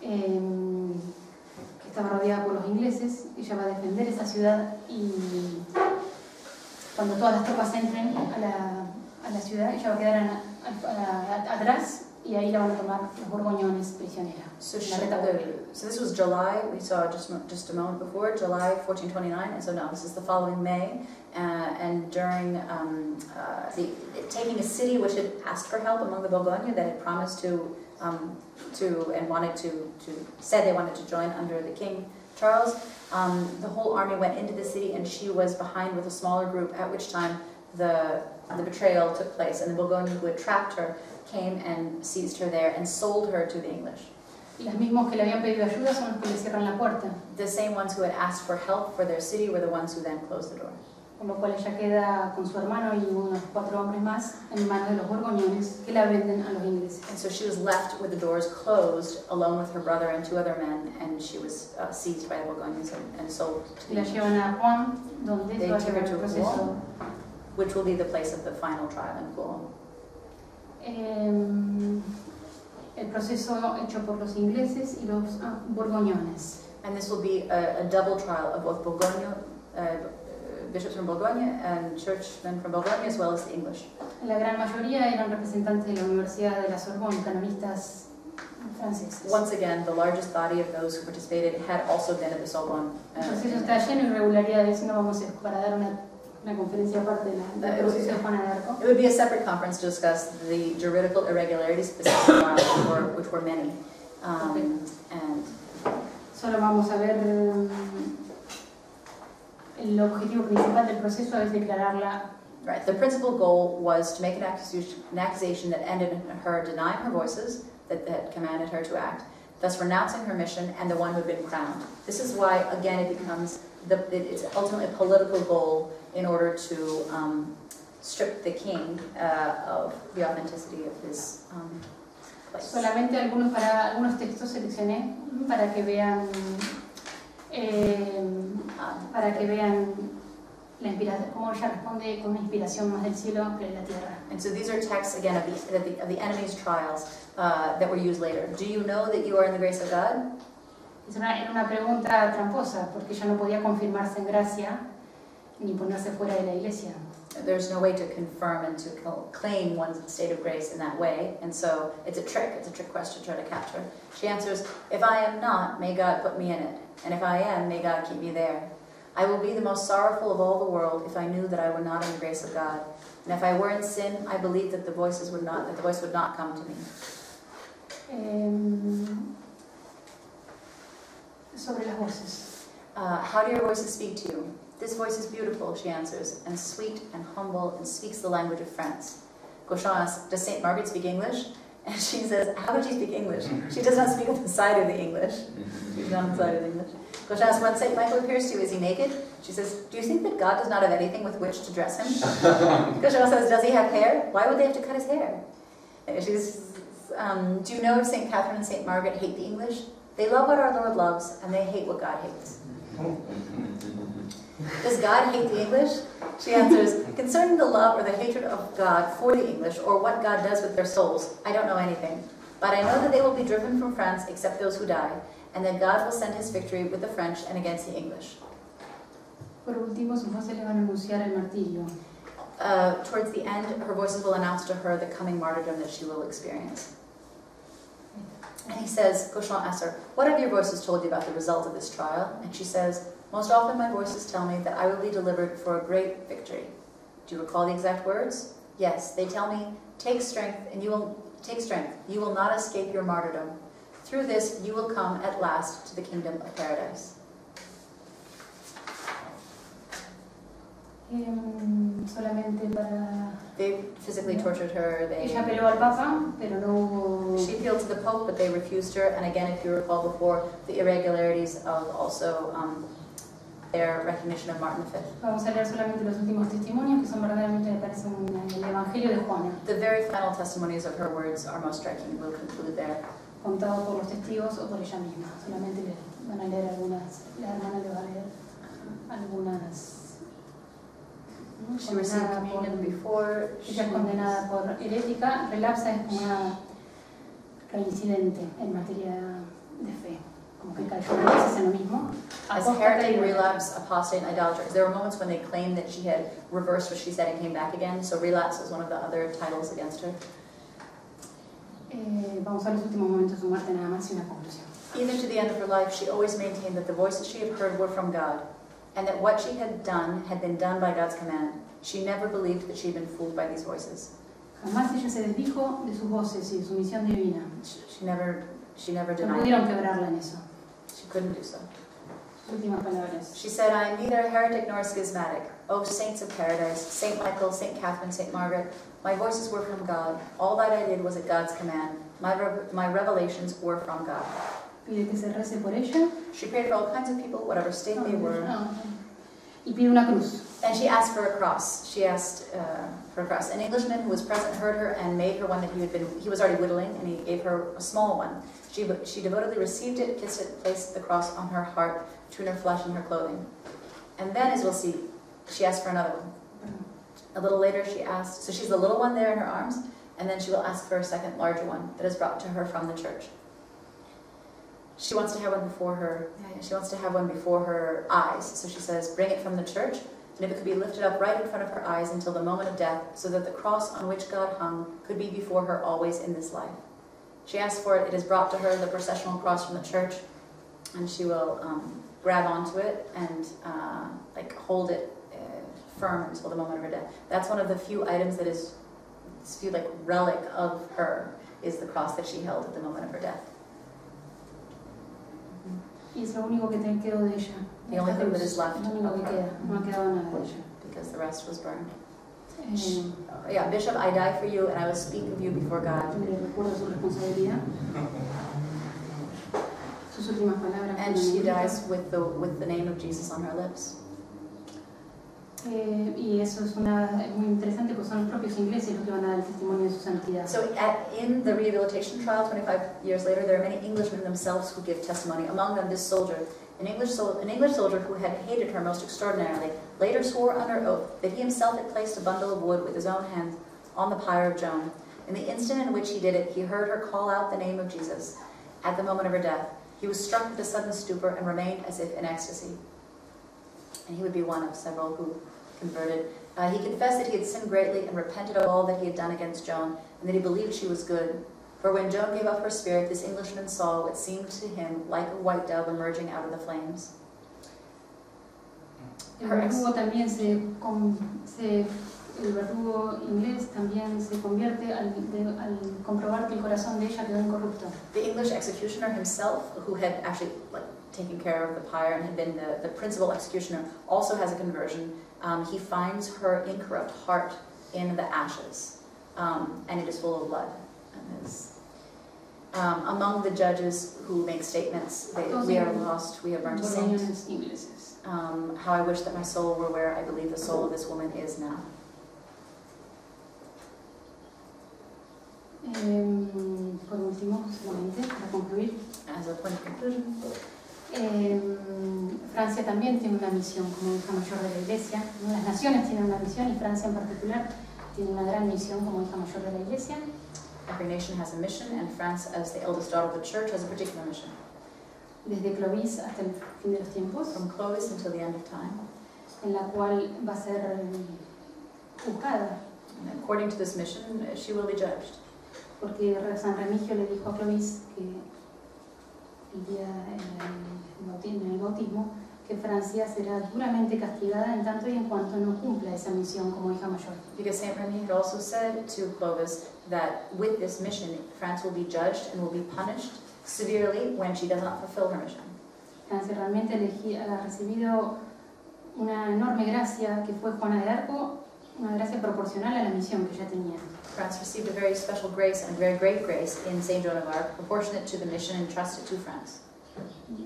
que estaba rodeada por los ingleses. Ella va a defender esa ciudad y cuando todas las tropas entren a la ciudad, ella va a quedar atrás y ahí la van a tomar los borgoñones prisionera. So this was July, we saw just a moment before, July 1429, and so now this is the following May, and during taking a city which had asked for help among the Bourgogne that had promised and wanted to said they wanted to join under the King Charles, the whole army went into the city and she was behind with a smaller group, at which time the betrayal took place, and the Bourgogne who had trapped her came and seized her there and sold her to the English. Los mismos que le habían pedido ayuda son los que le cierran la puerta. The same ones who had asked for help for their city were the ones who then closed the door. Con lo cual ella queda con su hermano y unos 4 hombres más en manos de los borgoñones que la venden a los ingleses. And so she was left with the doors closed, alone with her brother and 2 other men, and she was seized by the Bourgognes and sold to the La English. llevan a Juan, donde They va a take llevar her el to proceso. Rouen, which will be the place of the final trial in Rouen. El proceso hecho por los ingleses y los borgoñones. And this will be a double trial of both Bourgogne, bishops from Bourgogne and churchmen from Bourgogne, as well as the English. La gran mayoría eran representantes de la Universidad de la Sorbonne, canonistas franceses. Once again, the largest body of those who participated had also been at the Sorbonne. El proceso está lleno de irregularidades, no vamos a para dar una conferencia aparte del proceso de Juana de Arco. It would be a separate conference to discuss the juridical irregularities, which were many. And solo vamos a ver el objetivo principal del proceso es declararla. right, the principal goal was to make an accusation that ended in her denying her voices that commanded her to act, thus renouncing her mission and the one who had been crowned. This is why, again, it becomes it's ultimately a political goal in order to strip the king of the authenticity of his place. Solamente algunos textos seleccioné para que vean la inspiración, cómo ella responde con una inspiración más del cielo que de la tierra. And so these are texts again of the enemy's trials that were used later. Do you know that you are in the grace of God? Era una pregunta tramposa porque ella no podía confirmarse en gracia ni ponerse fuera de la iglesia. There's no way to confirm and to claim one's state of grace in that way, and so it's a trick question to try to capture. She answers, if I am not, may God put me in it, and if I am, may God keep me there. I will be the most sorrowful of all the world if I knew that I were not in the grace of God, and if I were in sin, I believe that the voice would not come to me. Sobre las voces. How do your voices speak to you? This voice is beautiful, she answers, and sweet and humble, and speaks the language of France. Gauchin asks, does St. Margaret speak English? And she says, how could she speak English? She does not speak on the side of the English. She's not on the side of the English. Gauchin asks, when St. Michael appears to you, is he naked? She says, do you think that God does not have anything with which to dress him? Gauchin says, does he have hair? Why would they have to cut his hair? And she says, do you know if St. Catherine and St. Margaret hate the English? They love what our Lord loves, and they hate what God hates. Does God hate the English? She answers, concerning the love or the hatred of God for the English, or what God does with their souls, I don't know anything. But I know that they will be driven from France except those who die, and that God will send his victory with the French and against the English. Por último, sus voces le van a anunciar el martirio. Towards the end, her voices will announce to her the coming martyrdom that she will experience. And he says, Cauchon asks her, what have your voices told you about the result of this trial? And she says, most often my voices tell me that I will be delivered for a great victory. Do you recall the exact words? Yes, they tell me, take strength, you will not escape your martyrdom. Through this, you will come at last to the kingdom of paradise. Solamente para... They physically tortured her. Ella apeló al Papa, pero no hubo... She appealed to the Pope, but they refused her. And again, if you recall before, the irregularities of also their recognition of Martin V. Vamos a leer solamente los últimos testimonios, que son verdaderamente, me parece, el Evangelio de Juana. The very final testimonies of her words are most striking. We'll conclude there. Contado por los testigos o por ella misma. Solamente le van a leer algunas, la hermana le va a leer algunas. She received communion before. Ella es condenada por herética. Relapsa es una reincidente en materia de fe. Como que cayó veces en lo mismo. As heretic, relapse, apostate, and idolatrous. There were moments when they claimed that she had reversed what she said and came back again. So relapse is one of the other titles against her. Vamos a los últimos momentos de su muerte nada más y una conclusión. Even to the end of her life, she always maintained that the voices she had heard were from God, and that what she had been done by God's command. She never believed that she had been fooled by these voices. Jamás ella se desdijo de sus voces y de su misión divina. She never No denied pudieron it. quebrarla en eso. She couldn't do so. Sus últimas palabras. She said, I am neither heretic nor schismatic. O saints of paradise, Saint Michael, Saint Catherine, Saint Margaret, my voices were from God. All that I did was at God's command. My revelations were from God. Pide que se rece por ella. She prayed for all kinds of people, whatever state they were. Y pide una cruz. And she asked for a cross. She asked for a cross. An Englishman who was present heard her and made her one that he was already whittling, and he gave her a small one. She devotedly received it, kissed it, placed the cross on her heart, between her flesh and her clothing. And then, as we'll see, she asked for another one. A little later she asked, so she's the little one there in her arms, and then she will ask for a second larger one that is brought to her from the church. She wants to have one before her. She wants to have one before her eyes. So she says, bring it from the church, and if it could be lifted up right in front of her eyes until the moment of death, so that the cross on which God hung could be before her always in this life. She asks for it. It is brought to her, the processional cross from the church, and she will grab onto it and hold it firm until the moment of her death. That's one of the few items that is this few relic of her, is the cross that she held at the moment of her death. Y es lo único que te quedó de ella. The only thing that is left Lo único of que her. queda. No ha quedado nada de ella. Because the rest was burned. Eh, Bishop, I die for you, and I will speak of you before God. Le recuerdo su responsabilidad. Sus últimas palabras. And she dies with the name of Jesus on her lips. Y eso es muy interesante, porque son los propios ingleses los que van a dar el testimonio de su santidad. So in the rehabilitation trial, 25 years later, there are many Englishmen themselves who give testimony. Among them, this soldier, an English soldier who had hated her most extraordinarily, later swore under oath that he himself had placed a bundle of wood with his own hands on the pyre of Joan. In the instant in which he did it, he heard her call out the name of Jesus. At the moment of her death, he was struck with a sudden stupor and remained as if in ecstasy. And he would be one of several who converted. He confessed that he had sinned greatly and repented of all that he had done against Joan, and that he believed she was good. For when Joan gave up her spirit, this Englishman saw what seemed to him like a white dove emerging out of the flames. El verdugo inglés también se convierte al comprobar que el corazón de ella quedó incorrupto. The English executioner himself, who had actually taken care of the pyre and had been the principal executioner, also has a conversion. He finds her incorrupt heart in the ashes, and it is full of blood. Among the judges who make statements, we are lost, we have burned to saint. How I wish that my soul were where I believe the soul of this woman is now. Por último, solamente para concluir, As a point of conclusion, Francia también tiene una misión como hija mayor de la Iglesia. Las naciones tienen una misión y Francia en particular tiene una gran misión como hija mayor de la Iglesia. every nation has a mission, and France, as the eldest daughter of the church, has a particular mission. Desde Clovis hasta el fin de los tiempos, From Clovis until the end of time. en la cual va a ser juzgada, And according to this mission, she will be judged. porque San Remigio le dijo a Clovis que el día en el bautismo, que Francia será duramente castigada en tanto y en cuanto no cumpla esa misión como hija mayor. Because Saint Remy had also said to Clovis that with this mission, France will be judged and will be punished severely when she does not fulfill her mission. Francia realmente ha recibido una enorme gracia que fue Juana de Arco, una gracia proporcional a la misión que ella tenía. France received a very special grace and a very great grace in Saint Joan of Arc, proportionate to the mission entrusted to France.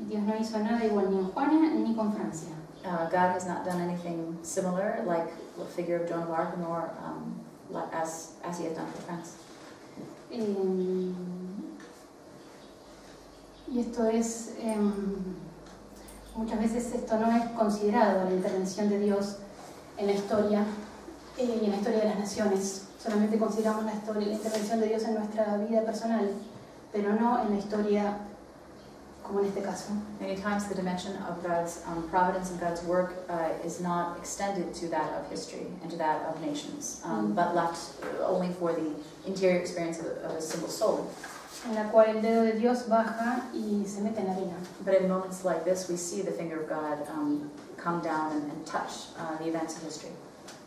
Dios no hizo nada igual ni en Juana ni con Francia. God has not done anything similar, like the figure of Joan of Arc, nor as he has done for France. Y esto es, muchas veces esto no es considerado la intervención de Dios en la historia y en la historia de las naciones. Solamente consideramos la intervención de Dios en nuestra vida personal, pero no en la historia como en este caso. Many times the dimension of God's providence and God's work is not extended to that of history and to that of nations, but left only for the interior experience of a single soul. En la cual el dedo de Dios baja y se mete en la arena. But in moments like this, we see the finger of God come down and touch the events of history.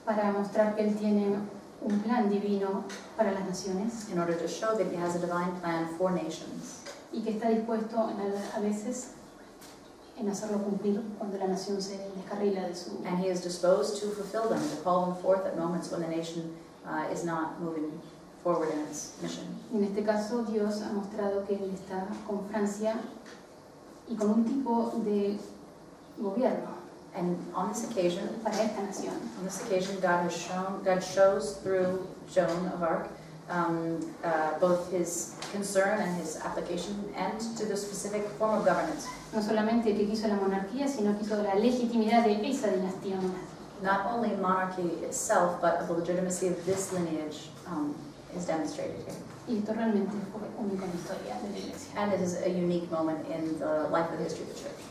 Para mostrar que Él tiene un plan divino para las naciones. In order to show that He has a divine plan for nations. Y que está dispuesto a veces en hacerlo cumplir cuando la nación se descarrila de su... And He is disposed to fulfill them, to call them forth at moments when the nation is not moving forward in its mission. En este caso, Dios ha mostrado que Él está con Francia y con un tipo de gobierno. And on this occasion, para esta nación. On this occasion, God shows through Joan of Arc both His concern and His application, and to the specific form of governance. No solamente que quiso la monarquía, sino que quiso la legitimidad de esa dinastía monárquica. Not only monarchy itself, but the legitimacy of this lineage is demonstrated here. Y esto realmente fue único en la historia de la Iglesia. And it is a unique moment in the life of the history of the Church.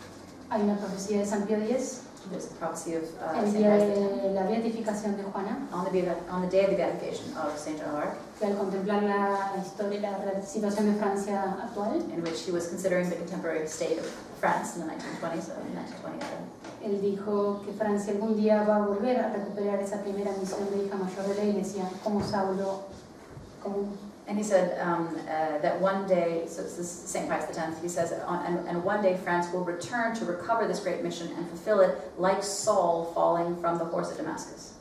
Hay una profecía de San Pío X. There's a prophecy of el día de la beatificación de Juana. On the day of the beatification of Saint Joan of Arc. Que al contemplar la historia, la situación de Francia actual. In which he was considering the contemporary state of France in the 1920s, Él dijo que Francia algún día va a volver a recuperar esa primera misión de hija mayor de la Iglesia, como Saulo, como... And he said that one day, so this is St. Pius X, he says, and one day France will return to recover this great mission and fulfill it like Saul falling from the horse at Damascus.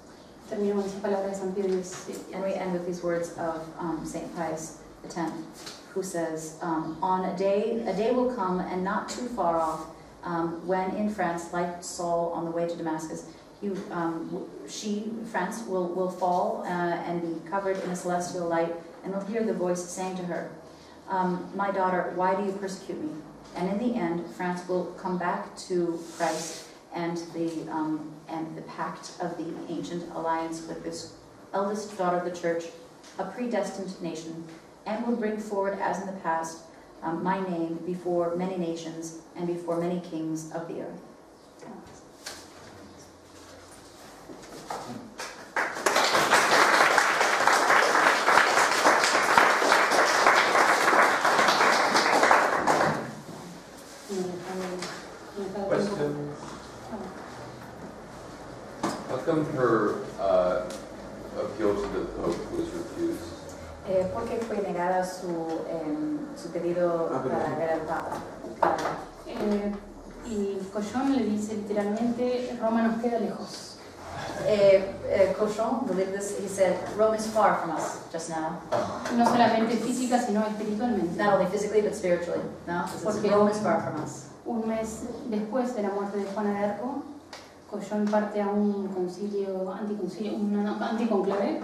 Terminamos esas palabras de San Pío X. And we end with these words of St. Pius X, who says, on a day will come, and not too far off, when in France, like Saul on the way to Damascus, France will fall and be covered in a celestial light, and will hear the voice saying to her, my daughter, why do you persecute me? And in the end, France will come back to Christ and the pact of the ancient alliance with this eldest daughter of the Church, a predestined nation, and will bring forward, as in the past, my name before many nations and before many kings of the earth. Question. How come her appeal to the Pope was refused? ¿Por qué fue negada su pedido para ver al Papa? Y Cochon le dice literalmente, Roma nos queda lejos. Cochon believed this. He said, Rome is far from us just now. No solamente física, sino espiritualmente. Not only physically, but spiritually. No, Rome is far from us. Un mes después de la muerte de Juana de Arco, Cochon parte a un anticonclave.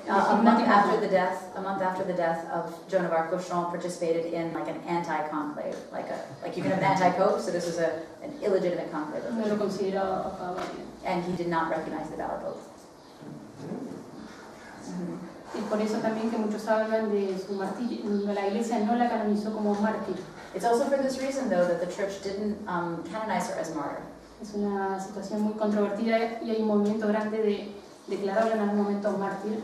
A month after the death of Joan of Arc, Cochon participated in like an anti-conclave, like you can have an anti-pope, so this was an illegitimate conclave. No lo consideraba papa válido. And he did not recognize the valid pope. Y por eso también que muchos hablan de su martirio. La Iglesia no la canonizó como mártir. It's also for this reason, though, that the Church didn't canonize her as martyr. Es una situación muy controvertida y hay un movimiento grande de declararla en algún momento mártir.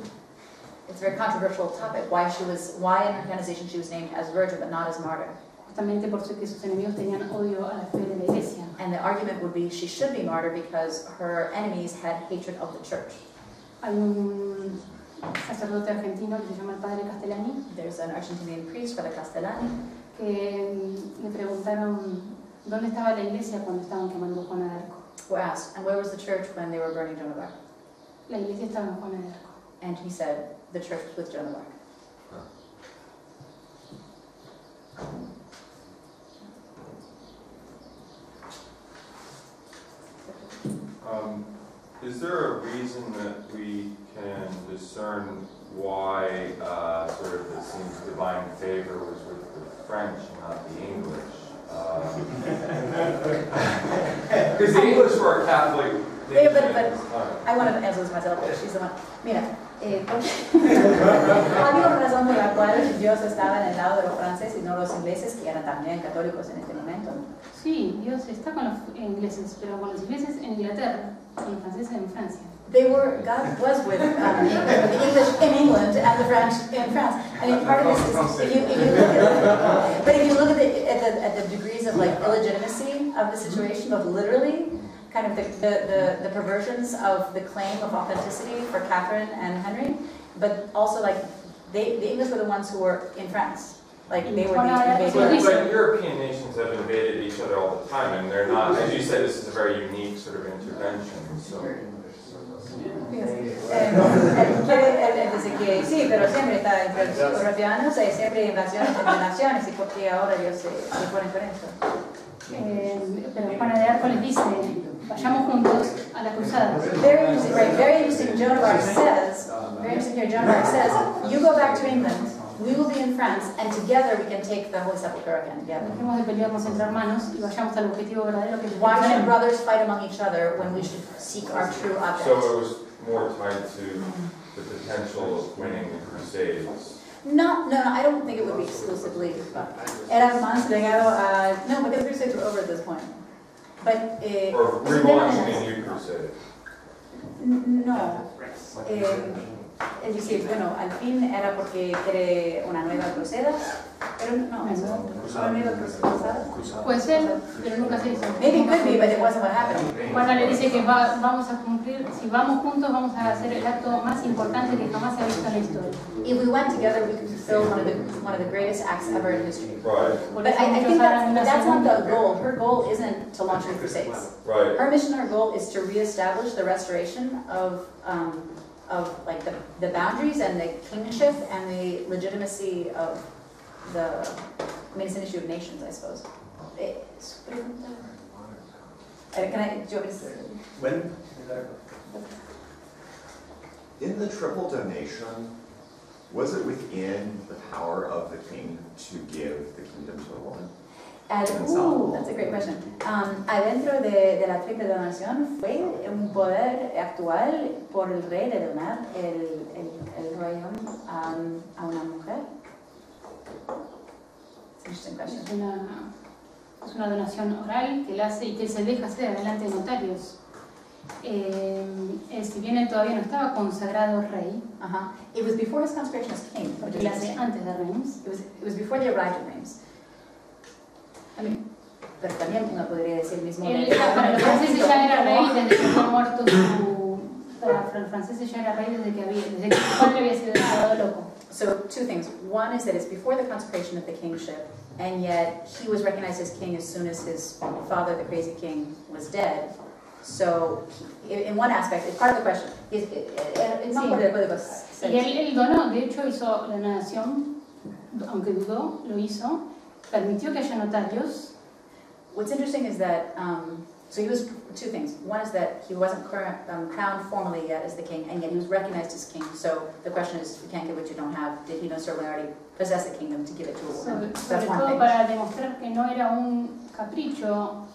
It's a very controversial topic. Why in her canonization she was named as virgin but not as martyr. justamente por que sus enemigos tenían odio a la fe de la iglesia. And the argument would be she should be martyred because her enemies had hatred of the church. Hay un sacerdote argentino que se llama el padre Castellani. There's an Argentinian priest, Father Castellani, que le preguntaron dónde estaba la iglesia cuando estaban quemando Juana de Arco. who asked, and where was the church when they were burning Joan of Arc? La iglesia estaba en Juana de Arco. And he said, the church was with Joan of Arc. Is there a reason that we can discern why sort of it seems divine favor was with the French and not the English? Because the English were a Catholic nation But at this time. I want to answer this myself, but she's the one. Mira, había una razón por la cual Dios estaba en el lado de los franceses y no los ingleses, que eran también católicos en este momento. Sí, Dios está con los ingleses, pero con los ingleses en Inglaterra, con los franceses en Francia. God was with the English in England and the French in France. I mean, part of this is, if you look at the degrees of like illegitimacy of the situation, of literally kind of the perversions of the claim of authenticity for Catherine and Henry, but also like the English were the ones who were in France. Like they were the invaders. But European nations have invaded each other all the time, and they're not, as you said, this is a very unique sort of intervention. So. Sí, pero siempre está entre los europeanos, hay siempre invasiones entre naciones, y porque ahora Dios se pone con esto. Pero Juana de Arco les dice, vayamos juntos a la cruzada. Very interesting, right? Very interesting. Joan of Arc says, very interesting here. Joan of Arc says, you go back to England, we will be in France, and together we can take the Holy Sepulchre again together. Dejemos de pelearnos entre hermanos y vayamos al objetivo verdadero que es Why should brothers fight among each other when we should seek our true object? So it was more tied to the potential of winning the Crusades. No, I don't think it would be exclusively. Era más ligado a no, because the Crusades were over at this point. But Or relaunching a new crusade. No. Es decir, bueno, al fin era porque quiere una nueva cruzada, pero no, una nueva cruzada. Puede ser, pero nunca se hizo. Maybe it could be, but it wasn't what happened. Juana le dice que vamos a cumplir, si vamos juntos vamos a hacer el acto más importante que jamás se ha visto en la historia. If we went together, we could fulfill one of the greatest acts ever in history. Right. But I think that's not the goal. Her goal isn't to launch new crusades. Right. Her mission, her goal is to reestablish the restoration of like the boundaries and the kingship and the legitimacy of the, I mean, it's an issue of nations, I suppose. Do you want me to say? When? In the triple donation, was it within the power of the king to give the kingdom to a woman? That's a great question. Adentro de la triple donación fue un poder actual por el rey de donar el royaume a una mujer. It's an interesting question. Es una donación oral que él hace y que se deja hacer delante de notarios. Si bien él todavía no estaba consagrado rey, It was before his consecration as king. porque él hace antes de Reims. It was before they arrived at Reims. I mean, pero también uno podría decir el mismo. Para los franceses ya era rey desde que fue muerto para los franceses ya era rey desde que su padre había sido declarado loco. So two things. One is that it's before the consecration of the kingship, and yet he was recognized as king as soon as his father, the crazy king, was dead. So, in one aspect, it's part of the question. Y él donó, de hecho hizo la donación, aunque dudó, lo hizo, permitió que haya notarios. What's interesting is that, so he was, two things. One is that he wasn't crowned formally yet as the king, and yet he was recognized as king. So the question is, you can't give what you don't have. Did he necessarily already possess the kingdom to give it to a woman? Sobre todo para demostrar que no era un capricho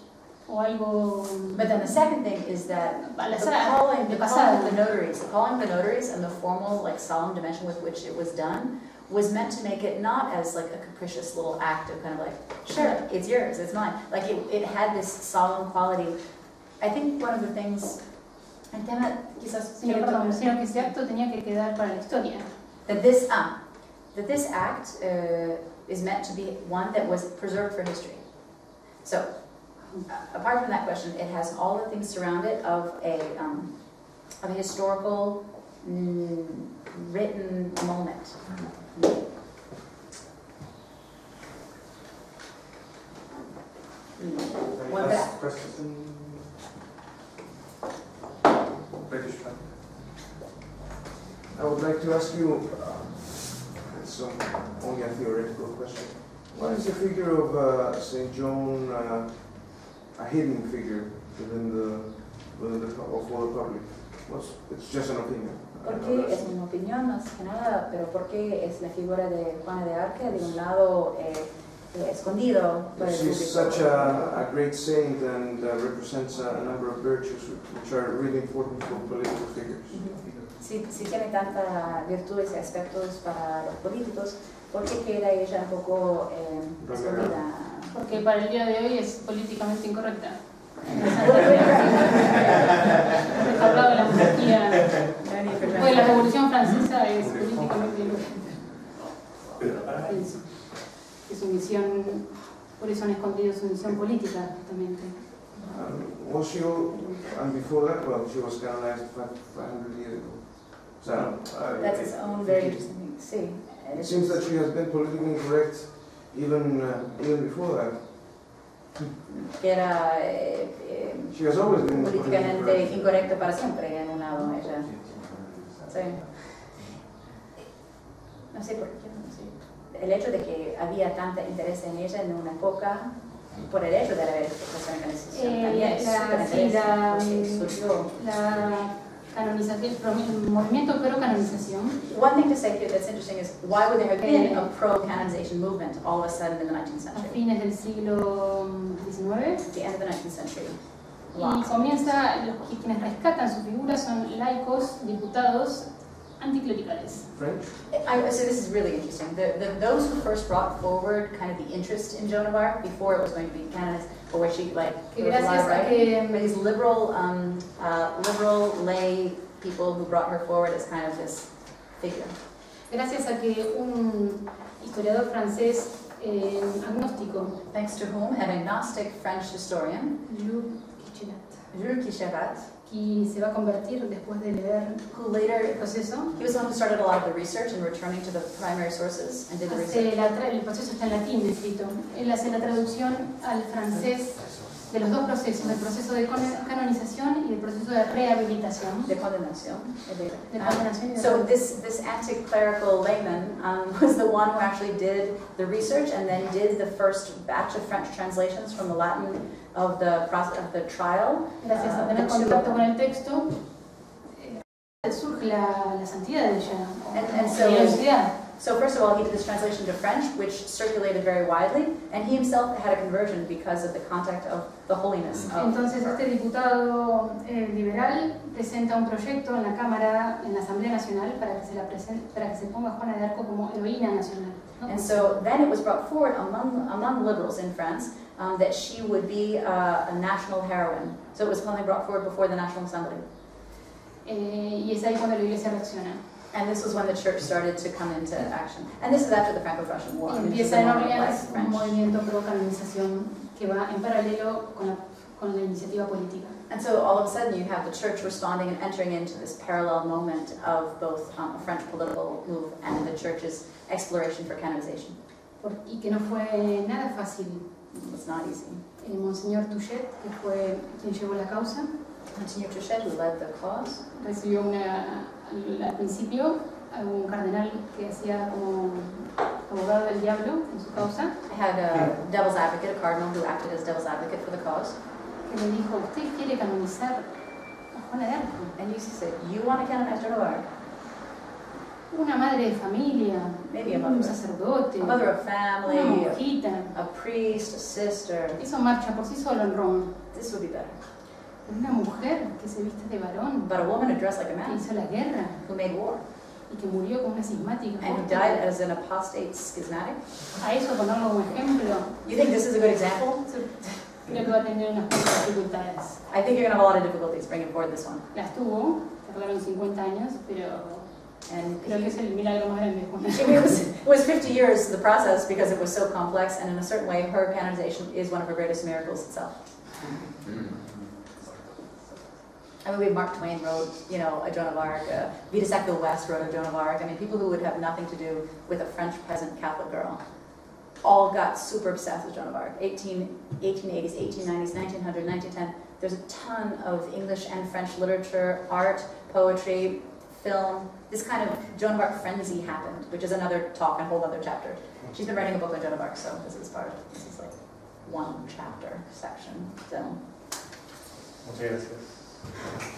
o algo. But then the second thing is that the calling of the notaries and the formal, like, solemn dimension with which it was done was meant to make it not as like a capricious little act of kind of like, sure, it's yours, it's mine. Like it had this solemn quality. I think one of the things, el tema quizás Sino que ese acto tenía que quedar para la historia. that this act is meant to be one that was preserved for history. So, apart from that question, it has all the things surround it of a historical written moment. One back. British flag. I would like to ask you, it's only a theoretical question. Why is the figure of St. John a hidden figure within the public? It's just an opinion. Porque es una opinión, más que nada, pero porque es la figura de Juana de Arco de un lado escondido por el She's público. such a great saint and represents a number of virtues which are really important for political figures. Sí, tiene tanta virtudes y aspectos para los políticos, porque queda ella un poco escondida. Porque para el día de hoy es políticamente incorrecta. Hablaba de la monarquía. Pues la Revolución Francesa es políticamente incorrecta. Es su misión, por eso han escondido su misión política, justamente. Was she, and before that, well, she was canonized 500 years ago. So, That's its own very interesting thing. Sí. it seems that she has been politically incorrect even before that. Que era She has always been políticamente incorrecta para siempre en un lado ella. Sí. No sé por qué, no sé. El hecho de que había tanta interés en ella en una época, por el hecho de haber esta organización también es súper interesante, porque surgió. La canonización, el movimiento pro canonización. One thing to say here that's interesting is why would there have been a pro-canonization movement all of a sudden in the 19th A century? fines del siglo XIX. At the end of the 19th century. Y comienza, quienes rescatan su figura son laicos, diputados, anticlericales. French? So this is really interesting. Those who first brought forward kind of the interest in Joan of Arc before it was going to be canonized, or where she like there was a lot of writing, but these liberal lay people who brought her forward as kind of this figure. Gracias a que un historiador francés agnóstico, Thanks to whom, an agnostic French historian, Jules Quicherat, que se va a convertir después de leer who later el proceso. he was the one who started a lot of the research and returning to the primary sources and did the research. El proceso está en latín escrito. Él hace la traducción al francés de los dos procesos, del proceso de canonización y del proceso de rehabilitación. De condenación. De condenación y de So this anti-clerical layman was the one who actually did the research and then did the first batch of French translations from the Latin of the trial. Gracias a tener contacto con el texto, surge la santidad de ella, And la universidad. So first of all, he did this translation to French, which circulated very widely, and he himself had a conversion because of the contact of the holiness of Entonces her. este diputado liberal presenta un proyecto en la Cámara, en la Asamblea Nacional, para que se ponga Juana de Arco como heroína nacional, ¿no? And so then it was brought forward among liberals in France that she would be a national heroine. So it was finally brought forward before the National Assembly. Y es ahí cuando la Iglesia reacciona. And this was when the church started to come into action. And this is after the Franco-Prussian War. Y This is empieza the en moment, Orleans like, un French. movimiento pro canonización que va en paralelo con la iniciativa política. And so all of a sudden you have the church responding and entering into this parallel moment of both a French political move and the church's exploration for canonization. Y que no fue nada fácil. It's not easy. El Monseñor Touchet, que fue quien llevó la causa, Monsignor Touchet, who led the cause, recibió al principio a un cardenal que hacía como abogado del diablo en su causa, had a devil's advocate, a cardinal who acted as devil's advocate for the cause. que le dijo, ¿usted quiere canonizar a Juana de Arco? And he said, you want to canonize Joan of Arc? Una madre de familia, Maybe a un mother. sacerdote, A mother of una family, monjita. a priest, a sister. Eso marcha por sí solo en Roma. This would be better. Una mujer que se viste de varón, But a woman who dressed like a que man, hizo la guerra who made war, y que murió como una cismática. and who died as an apostate schismatic. A eso ponerlo como ejemplo, You think this is a good example? creo que va a tener unas cuantas dificultades. I think you're going to have a lot of difficulties bringing forward this one. Las tuvo, tardaron 50 años, pero And Creo que es el milagro más grande, Juana. it was 50 years the process because it was so complex, and in a certain way, her canonization is one of her greatest miracles itself. I mean, we have Mark Twain wrote, you know, a Joan of Arc. Vida Sackville West wrote a Joan of Arc. I mean, people who would have nothing to do with a French peasant Catholic girl all got super obsessed with Joan of Arc. 1880s, 1890s, 1900, 1910. There's a ton of English and French literature, art, poetry, film. This kind of Joan of Arc frenzy happened, which is another talk and a whole other chapter. She's been writing a book on Joan of Arc, so this is like one chapter section. So. Muchas gracias.